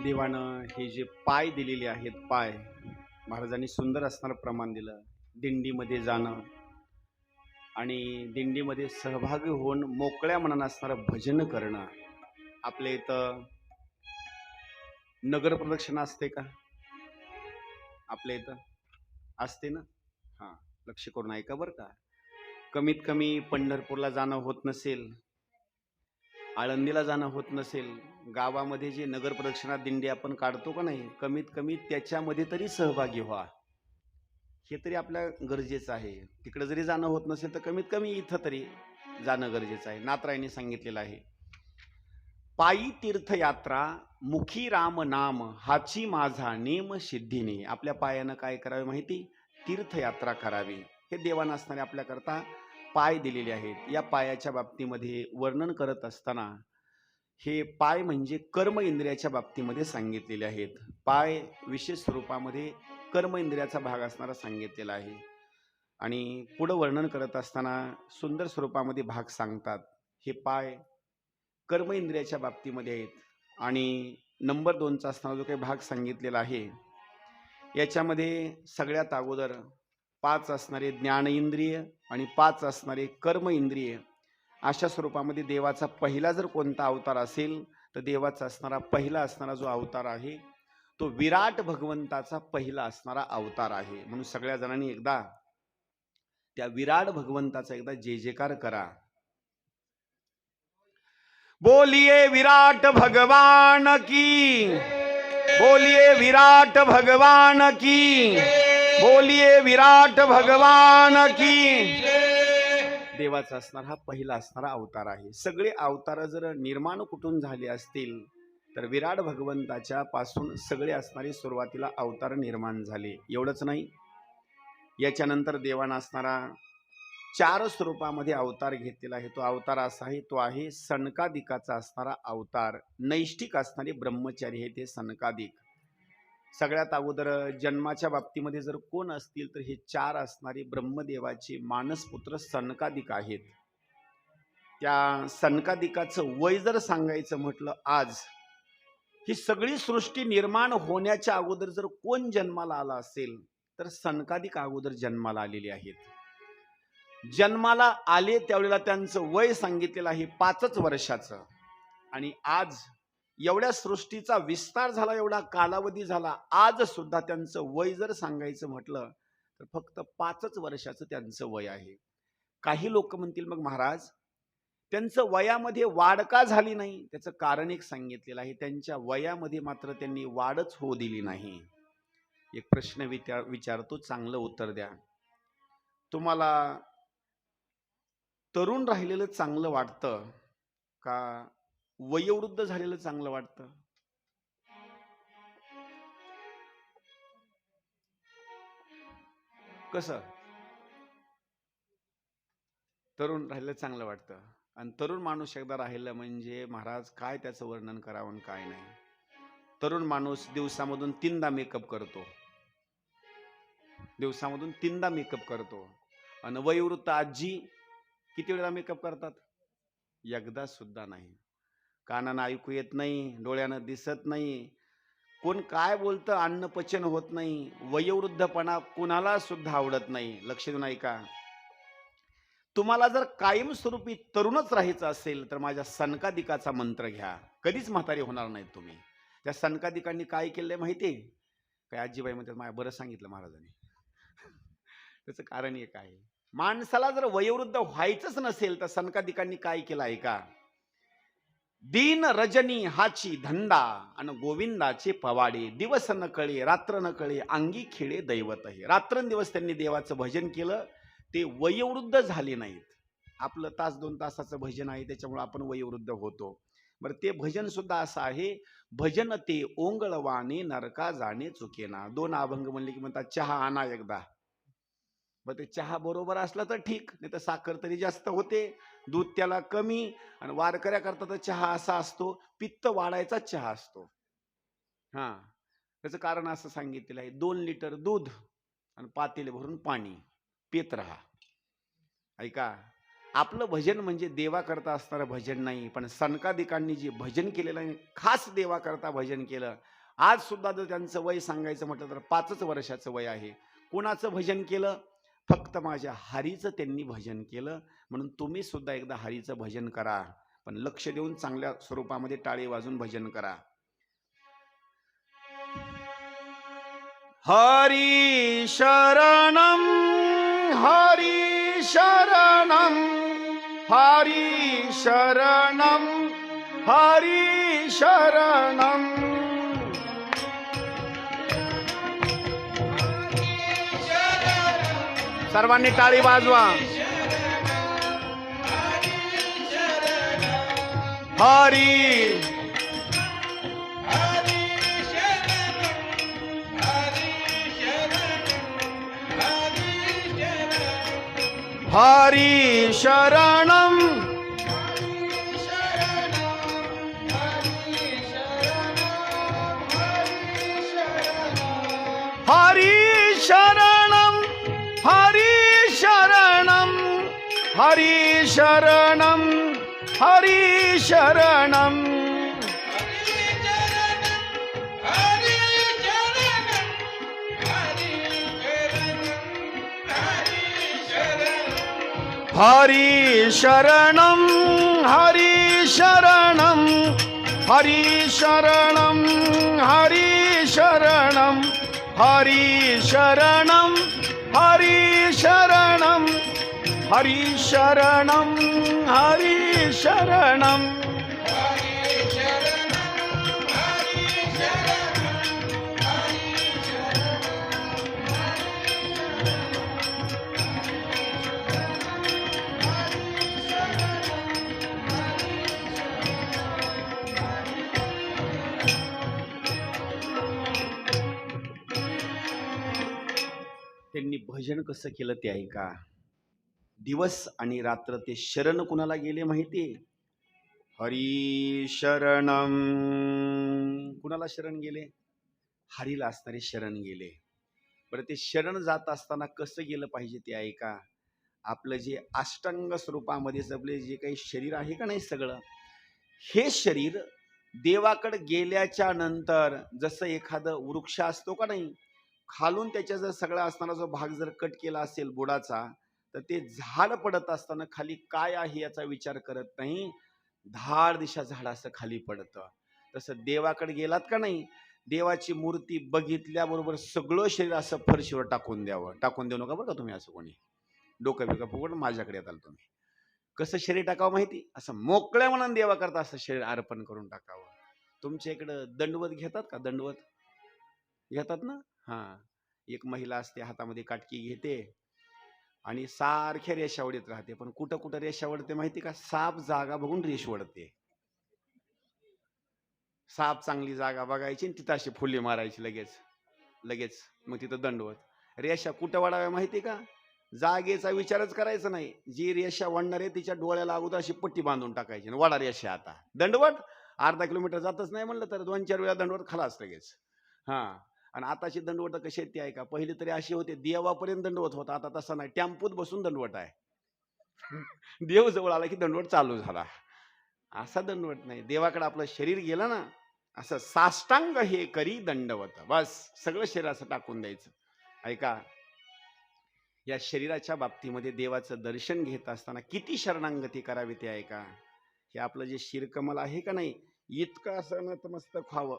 देवानं हे जे पाय दिलेले आहेत, पाय महाराजांनी सुंदर असणारं प्रमाण दिलं. दिंडीमध्ये जाणं आणि दिंडीमध्ये सहभागी होऊन मोकळ्या मनानं असणारं भजन करणं. आपल्या इथं नगर प्रदक्षिणा असते का? आपल्या इथं असते ना? हां, लक्ष करून ऐका बरं का. कमीत कमी पंढरपूरला जाणं होत नसेल, आळंदीला जाणं होत नसेल, गावामध्ये जे नगर प्रदक्षिणा दिंडी आपण काढतो का नाही, कमीत कमी त्याच्यामध्ये तरी सहभागी व्हा. हे तरी आपल्या गरजेचं आहे. तिकडे जरी जाणं होत नसेल तर कमीत कमी इथं तरी जाणं गरजेचं आहे. नाथरायांनी सांगितलेलं आहे, पायी तीर्थयात्रा मुखी राम नाम हाची माझा नेम सिद्धीने. आपल्या पायानं काय करावे माहिती? तीर्थयात्रा करावी. हे देवानं असणारे आपल्याकरता पाय दिलेले आहेत. या पायाच्या बाबतीमध्ये वर्णन करत असताना हे पाय म्हणजे कर्म इंद्रियाच्या बाबतीमध्ये सांगितलेले आहेत. पाय विशेष स्वरूपामध्ये कर्म इंद्रियाचा भाग असणारा सांगितलेला आहे. आणि पुढं वर्णन करत असताना सुंदर स्वरूपामध्ये भाग सांगतात. हे पाय कर्म इंद्रियाच्या बाबतीमध्ये आहेत. आणि नंबर 2चा असणारा जो काही भाग सांगितलेला आहे, याच्यामध्ये सगळ्यात अगोदर 5 असणारे ज्ञान इंद्रिय आणि 5 असणारे कर्म इंद्रिय, अशा स्वरूपामध्ये देवाचा पहिला जर कोणता अवतार असेल तर देवाचा असणारा पहिला असणारा जो अवतार आहे तो विराट भगवंताचा पहिला असणारा अवतार आहे. म्हणून सगळ्या जणांनी एकदा त्या विराट भगवंताचा एकदा जय जयकार करा. बोलिए विराट भगवान की, बोलिए विराट भगवान की, बोलिए विराट भगवान की. देवाचा असणारा हा पहिला असणारा अवतार आहे. सगळे अवतार जर निर्माण कुठून झाले असतील तर विराट भगवंताच्या पासून सगळे असणारे सुरुवातीला अवतार निर्माण झाले. एवढंच नाही, याच्यानंतर देवानं असणारा 4 स्वरूपामध्ये अवतार घेतलेला आहे. तो अवतार असा आहे, तो आहे सनकादिकाचा असणारा अवतार. नैष्ठिक असणारे ब्रह्मचारी हे ते सनकादिक. सगळ्यात अगोदर जन्माच्या बाबतीमध्ये जर कोण असतील तर हे 4 असणारे ब्रह्मदेवाचे मानसपुत्र सनकादिक आहेत. त्या सनकादिकाचं वय जर सांगायचं म्हटलं, आज ही सगळी सृष्टी निर्माण होण्याच्या अगोदर जर कोण जन्माला आला असेल तर सनकादिक अगोदर जन्माला आलेले आहेत. जन्माला आले त्यावेळेला त्यांचं वय सांगितलेलं आहे 5च वर्षाचं. आणि आज एवढ्या सृष्टीचा विस्तार झाला, एवढा कालावधी झाला, आज सुद्धा त्यांचं वय जर सांगायचं म्हटलं तर फक्त 5च वर्षाचं त्यांचं वय आहे. काही लोक म्हणतील, मग महाराज त्यांचं वयामध्ये वाढ का झाली नाही? त्याचं कारण एक सांगितलेलं आहे, त्यांच्या वयामध्ये मात्र त्यांनी वाढच होऊ दिली नाही. एक प्रश्न विचारतो, चांगलं उत्तर द्या. तुम्हाला तरुण राहिलेलं चांगलं वाटतं का वयोवृद्ध झालेलं चांगलं वाटतं? कसं? तरुण राहिलं चांगलं वाटतं. आणि तरुण माणूस एकदा राहिलं म्हणजे महाराज काय त्याचं वर्णन करावं आणि काय नाही. तरुण माणूस दिवसामधून 3दा मेकअप करतो, दिवसामधून 3दा मेकअप करतो. आणि वयोवृद्ध आजी किती वेळा मेकअप करतात? एकदा सुद्धा नाही. कानानं ऐकू येत नाही, डोळ्यानं दिसत नाही, कोण काय बोलतं अन्न पचन होत नाही. वयोवृद्धपणा कुणाला सुद्धा आवडत नाही. लक्ष देऊन ऐका. तुम्हाला जर कायमस्वरूपी तरुणच राहायचं असेल तर माझ्या सनकादिकाचा मंत्र घ्या, कधीच म्हातारे होणार नाहीत तुम्ही. त्या सनकादिकांनी काय केलंय माहिती आहे काय? आजीबाई म्हणतात, माझ्या बरं सांगितलं महाराजांनी. त्याचं कारण एक आहे, माणसाला जर वयोवृद्ध व्हायचंच नसेल तर सनकादिकांनी काय केलं आहे का? दिन रजनी हाची धंदा आणि गोविंदाचे पवाडे, दिवस न कळे रात्र न कळे अंगी खेळे दैवत आहे. रात्रंदिवस त्यांनी देवाचं भजन केलं, ते वयोवृद्ध झाले नाहीत. आपलं 1-2 तासाचं भजन आहे त्याच्यामुळे आपण वयोवृद्ध होतो. बरं, ते भजन सुद्धा असं आहे, भजन ते ओंगळवाने नरका जाणे चुकेना. 2 अभंग म्हणले की म्हणतात चहा आणा एकदा. मग ते चहा बरोबर असला तर ठीक, नाही तर साखर तरी जास्त होते, दूध त्याला कमी. आणि वारकऱ्या करता तर चहा असा असतो, पित्त वाढायचा चहा असतो. हां, त्याचं कारण असं सांगितलेलं आहे, 2 लिटर दूध आणि पातेले भरून पाणी पित राहा. ऐका, आपलं भजन म्हणजे देवाकरता असणारं भजन नाही, पण सनकादिकांनी जे भजन केलेलं आहे, खास देवाकरता भजन केलं. आज सुद्धा जर त्यांचं वय सांगायचं म्हटलं तर 5च वर्षाचं वय आहे. कोणाचं भजन केलं? फक्त माझ्या हरीचं त्यांनी भजन केलं. म्हणून तुम्ही सुद्धा एकदा हरीचं भजन करा, पण लक्ष देऊन चांगल्या स्वरूपामध्ये टाळी वाजून भजन करा. हरी शरणम हरी शरणम हरी शरणम हरी शरणम. सर्वांनी टाळी वाजवा. हरी हरी शरणम हरी शरणम हरी शरणम हरी शरणम हरी शरणम. हरी शरणम हरी शरणम हरी शरणम हरी शरणम हरी शरणम हरी शरणम हरी शरणम हरी शरणम. त्यांनी भजन कसं केलं ते ऐका. दिवस आणि रात्र ते शरण कुणाला गेले माहिती? हरी शरणम. कुणाला शरण गेले? हरीला असणारे शरण गेले. बरं, ते शरण जात असताना कसं गेलं पाहिजे ते ऐका. आपलं जे अष्टांग स्वरूपामध्ये जपले जे काही शरीर आहे का नाही सगळं, हे शरीर देवाकडे गेल्याच्या नंतर जसं एखादं वृक्ष असतो का नाही, खालून त्याच्या जर सगळा असणारा जो भाग जर कट केला असेल बुडाचा, तर ते झाड पडत असताना खाली काय आहे याचा विचार करत नाही, धाड दिशा झाड असं खाली पडतं. तसं देवाकडे गेलात का नाही, देवाची मूर्ती बघितल्याबरोबर सगळं शरीर असं फरशीवर टाकून द्यावं. टाकून देऊ नका बरं का तुम्ही असं कोणी. डोकं बिकं फुगवून माझ्याकडे येताल तुम्ही. कसं शरीर टाकावं माहिती? असं मोकळ्या मनानं देवा करता असं शरीर अर्पण करून टाकावं. तुमच्या इकडं दंडवत घेतात का? दंडवत घेतात ना? हां, एक महिला असते, हातामध्ये काटकी घेते आणि सारख्या रेषा ओढीत राहते. पण कुठं कुठं रेषा ओढते माहिती का? साप जागा बघून रेष ओढते. साप चांगली जागा बघायची आणि तिथं अशी फुली मारायची लगेच लगेच. मग तिथं दंडवत. रेषा कुठं वाढाव्या माहिती का? जागेचा विचारच करायचा नाही. जी रेषा वाढणार आहे तिच्या डोळ्याला अगोदर अशी पट्टी बांधून टाकायची आणि वाढा रेषा. आता दंडवत अर्धा किलोमीटर जातच नाही म्हणलं तर 2-4 वेळा दंडवत खलास लगेच. हां, आणि आताची दंडवट कशी आहेत ती ऐका. पहिली तरी अशी होते, देवापर्यंत दंडवत होता. आता तसं नाही, टेम्पोत बसून दंडवट आहे. देव जवळ आला की दंडवट चालू झाला. असा दंडवट नाही. देवाकडे आपलं शरीर गेलं ना, असं साष्टांग हे करी दंडवत. बस सगळं शरीर असं टाकून द्यायचं. ऐका, या शरीराच्या बाबतीमध्ये देवाचं दर्शन घेत असताना किती शरणांगती करावी ते ऐका. हे आपलं जे शिरकमल आहे का नाही, इतकं असं नतमस्तक व्हावं.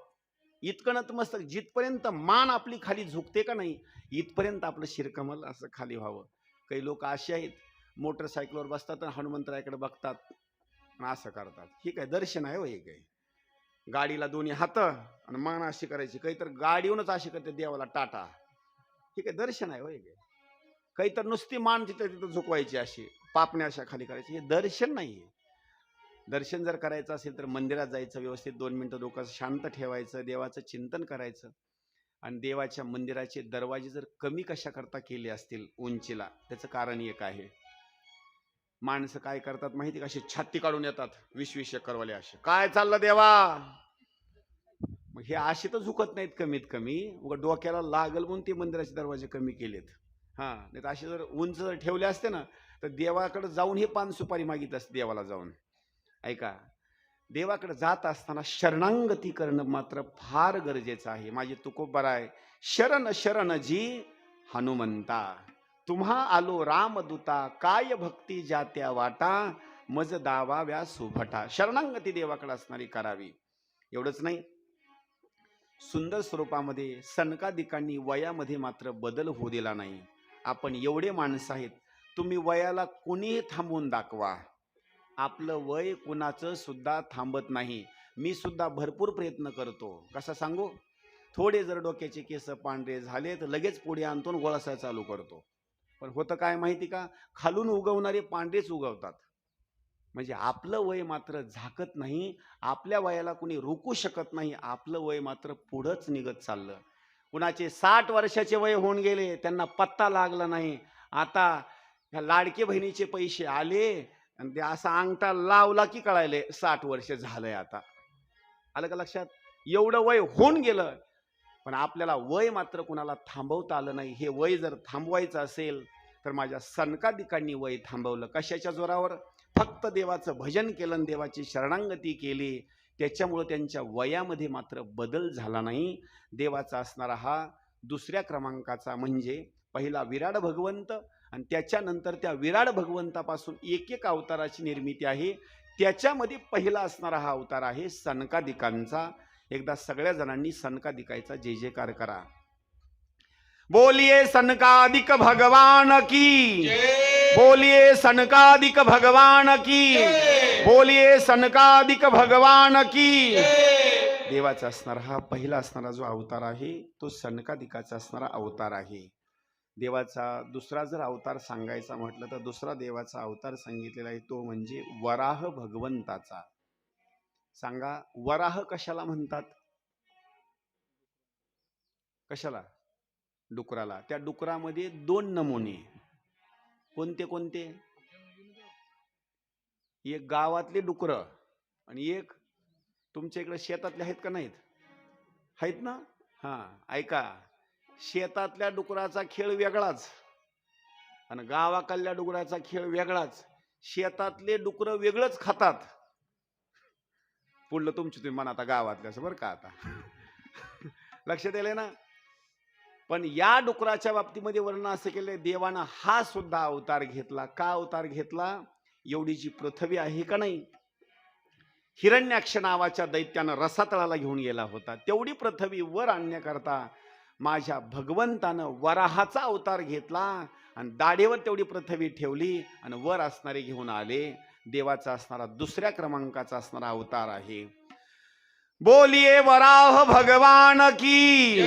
इतकं नतमस्तक, जिथपर्यंत मान आपली खाली झुकते का नाही, इथपर्यंत आपलं शिरकमल असं खाली व्हावं. काही लोक असे आहेत, मोटरसायकलवर बसतात आणि हनुमंतरायाकडे बघतात, असं करतात. हे काय दर्शन आहे हो? हे काय गाडीला दोन्ही हात आणि मान अशी करायची. काही तर गाडीहूनच अशी करते देवाला टाटा. हे काय दर्शन आहे हो? हे काय काही तर नुसती मान तिथं तिथं झुकवायची, अशी पापण्या अशा खाली करायची. हे दर्शन नाहीये. दर्शन जर करायचं असेल तर मंदिरात जायचं, व्यवस्थित 2 मिनिटं डोकं शांत ठेवायचं, देवाचं चिंतन करायचं. आणि देवाच्या मंदिराचे दरवाजे जर कमी कशा करता केले असतील उंचीला, त्याचं कारण एक आहे. माणसं काय करतात माहिती का? अशी छाती काढून येतात 20-20 एकरवाले असे, काय चाललं देवा. मग हे असे तर झुकत नाहीत कमीत कमी, उगा डोक्याला लागल म्हणून ते मंदिराचे दरवाजे कमी केलेत. हां, नाही तर असे जर उंच जर ठेवले असते ना, तर देवाकडे जाऊन हे पान सुपारी मागित असते देवाला जाऊन. ऐका, देवाकडे जात असताना शरणांगती करणं मात्र फार गरजेचं आहे. माझी तुकोबराय शरण शरण जी हनुमंता, तुम्हा आलो रामदूता, काय भक्ती जात्या वाटा, मज दावाव्या सुभटा. शरणांगती देवाकडे असणारी करावी. एवढंच नाही, सुंदर स्वरूपामध्ये सनकादिकांनी वयामध्ये मात्र बदल होऊ दिला नाही. आपण एवढे माणसं आहेत, तुम्ही वयाला कोणीही थांबवून दाखवा, आपलं वय कुणाचं सुद्धा थांबत नाही. मी सुद्धा भरपूर प्रयत्न करतो. कसा सांगू? थोडे जर डोक्याचे केस पांढरे झाले तर लगेच पुढे आणतो गोळासाय चालू करतो. पण होतं काय माहिती का, खालून उगवणारे पांढरेच उगवतात. म्हणजे आपलं वय मात्र झाकत नाही, आपल्या वयाला कुणी रोखू शकत नाही. आपलं वय मात्र पुढंच निघत चाललं. कुणाचे 60 वर्षाचे वय होऊन गेले, त्यांना पत्ता लागला नाही. आता ह्या लाडके बहिणीचे पैसे आले आणि ते असा अंगठा लावला की कळायले 60 वर्ष झालंय. आता आलं का लक्षात? एवढं वय होऊन गेलं, पण आपल्याला वय मात्र कुणाला थांबवता आलं नाही. हे वय जर थांबवायचं असेल तर माझ्या सनकादिकांनी वय थांबवलं. कशाच्या जोरावर? फक्त देवाचं भजन केलं, देवाची शरणांगती केली, त्याच्यामुळं त्यांच्या वयामध्ये मात्र बदल झाला नाही. देवाचा असणारा हा दुसऱ्या क्रमांकाचा म्हणजे पहिला विराट भगवंत आणि त्याच्यानंतर त्या विराट भगवंतापासून एक एक अवताराची निर्मिती आहे. त्याच्यामध्ये पहिला असणारा हा अवतार आहे सनकादिकांचा. एकदा सगळ्या जणांनी सनकादिकाचा जय जयकार करा. बोलिए सनकादिक भगवान की, बोलिए सनकादिक भगवान की, बोलिए सनकादिक भगवान की. देवाचा असणारा हा पहिला असणारा जो अवतार आहे तो सनकादिकाचा असणारा अवतार आहे. देवाचा दुसरा जर अवतार सांगायचा म्हटलं तर दुसरा देवाचा अवतार सांगितलेला आहे तो म्हणजे वराह भगवंताचा. सांगा, वराह कशाला म्हणतात? कशाला? डुकराला. त्या डुकरामध्ये 2 नमुने. कोणते कोणते? एक गावातले डुकर आणि एक तुमच्या इकडे शेतातले आहेत का नाहीत? आहेत ना? हा, ऐका, शेतातल्या डुकराचा खेळ वेगळाच आणि गावाकडल्या डुकराचा खेळ वेगळाच. शेतातले डुकर वेगळंच खातात. पुढलं तुमची तुम्ही म्हणा आता गावातल्याच बरं का. आता लक्षात येईल ना? पण या डुकराच्या बाबतीमध्ये वर्णन असं केलंय, देवानं हा सुद्धा अवतार घेतला. का अवतार घेतला? एवढी जी पृथ्वी आहे का नाही, हिरण्याक्ष नावाच्या दैत्यानं रसातळाला घेऊन गेला होता. तेवढी पृथ्वी वर आणण्याकरता माझ्या भगवंतानं वराहाचा अवतार घेतला आणि दाढेवर तेवढी पृथ्वी ठेवली आणि वर असणारे घेऊन आले. देवाचा असणारा दुसऱ्या क्रमांकाचा असणारा अवतार आहे. बोलिए वराह भगवान की,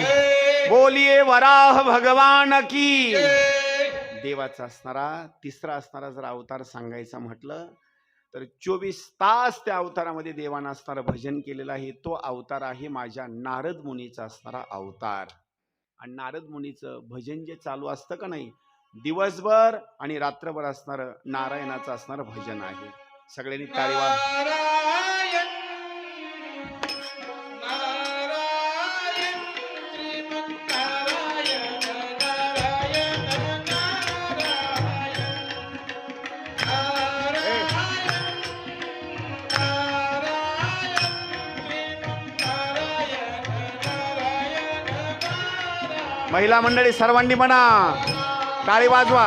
बोलिए वराह भगवान की. देवाचा असणारा तिसरा असणारा जर अवतार सांगायचा म्हटलं तर 24 तास त्या अवतारामध्ये देवानं असणारं भजन केलेलं आहे. तो अवतार आहे माझ्या नारद मुनीचा असणारा अवतार. आणि नारद मुनीचं भजन जे चालू असतं का नाही, दिवसभर आणि रात्रभर असणारं नारायणाचं असणारं भजन आहे. सगळ्यांनी टाळी वाजवा. महिला मंडळी सर्वांनी म्हणा, टाळी वाजवा.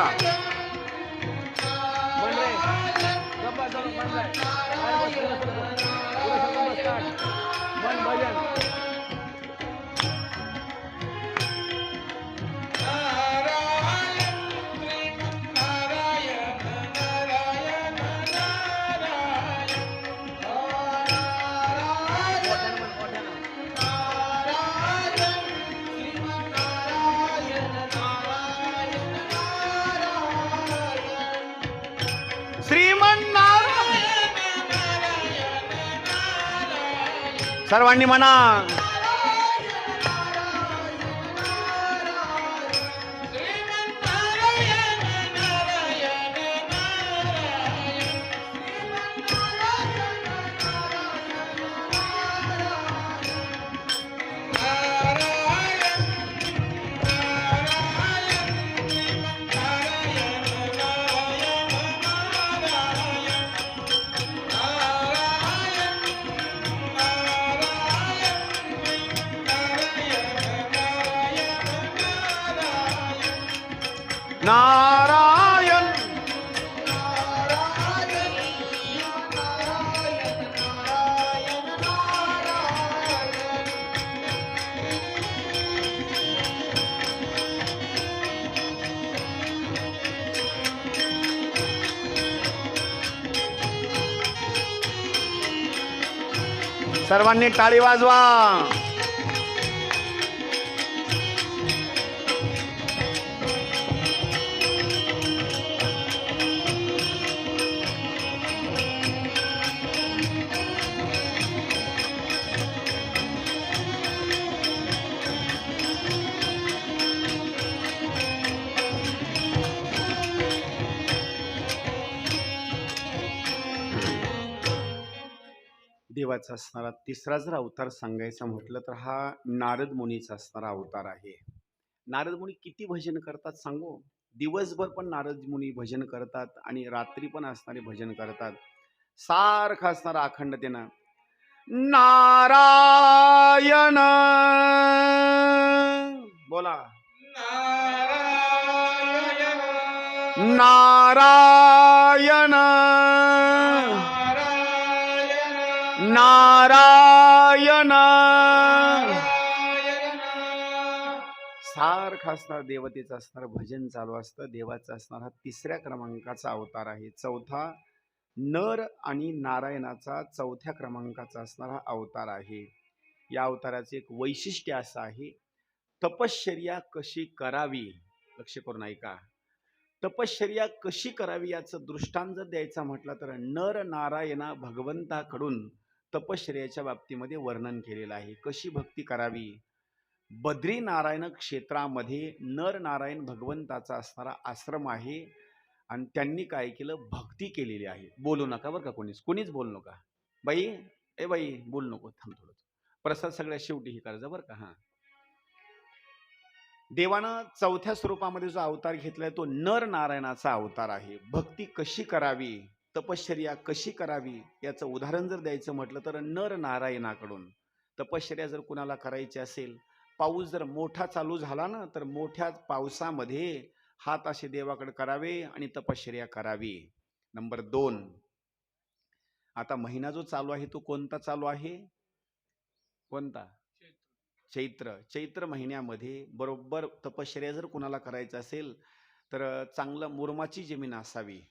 सर्वांनी म्हणा. सर्वांनी टाळी वाजवा. देवाचा असणारा तिसरा जर अवतार सांगायचा म्हटलं तर हा नारद मुनीचा असणारा अवतार आहे. नारद मुनी किती भजन करतात सांगू? दिवसभर पण नारद मुनी भजन करतात आणि रात्री पण असणारे भजन करतात. सारखं असणारा अखंडतेनं नारायण बोला, नारायण नारायण नारायण नारायण नारायण सारखं असणार देवतेचं असणार भजन चालू असतं. देवाचं असणार हा तिसऱ्या क्रमांकाचा अवतार आहे. चौथा नर आणि नारायणाचा चौथ्या क्रमांकाचा असणारा अवतार आहे. या अवताराचे एक वैशिष्ट्य असं आहे, तपश्चर्या कशी करावी. लक्ष करून ऐका. तपश्चर्या कशी करावी याचं दृष्टांत जर द्यायचा म्हटलं तर नर नारायणा भगवंताकडून तपश्चर्याच्या बाबतीमध्ये वर्णन केलेलं आहे. कशी भक्ती करावी. बद्रीनारायण क्षेत्रामध्ये नर नारायण भगवंताचा असणारा आश्रम आहे आणि त्यांनी काय केलं, भक्ती केलेली आहे. बोलू नका बरं का, कोणीच बोलू नका. बाई ए बाई बोलू नको, थांब थोडं. प्रसाद सगळ्यात शेवटी हे करायचं बरं का. हां, देवानं चौथ्या स्वरूपामध्ये जो अवतार घेतलाय तो नर नारायणाचा अवतार आहे. भक्ती कशी करावी, तपश्चर्या कशी करावी याचं उदाहरण जर द्यायचं म्हटलं तर नर नारायणाकडून तपश्चर्या जर कुणाला करायची असेल, पाऊस जर मोठा चालू झाला ना तर मोठ्या पावसामध्ये हात असे देवाकडे करावे आणि तपश्चर्या करावी. नंबर 2, आता महिना जो चालू आहे तो कोणता चालू आहे? कोणता? चैत्र महिन्यामध्ये बरोबर तपश्चर्या जर कुणाला करायचं असेल तर चांगलं मुरमाची जमीन असावी.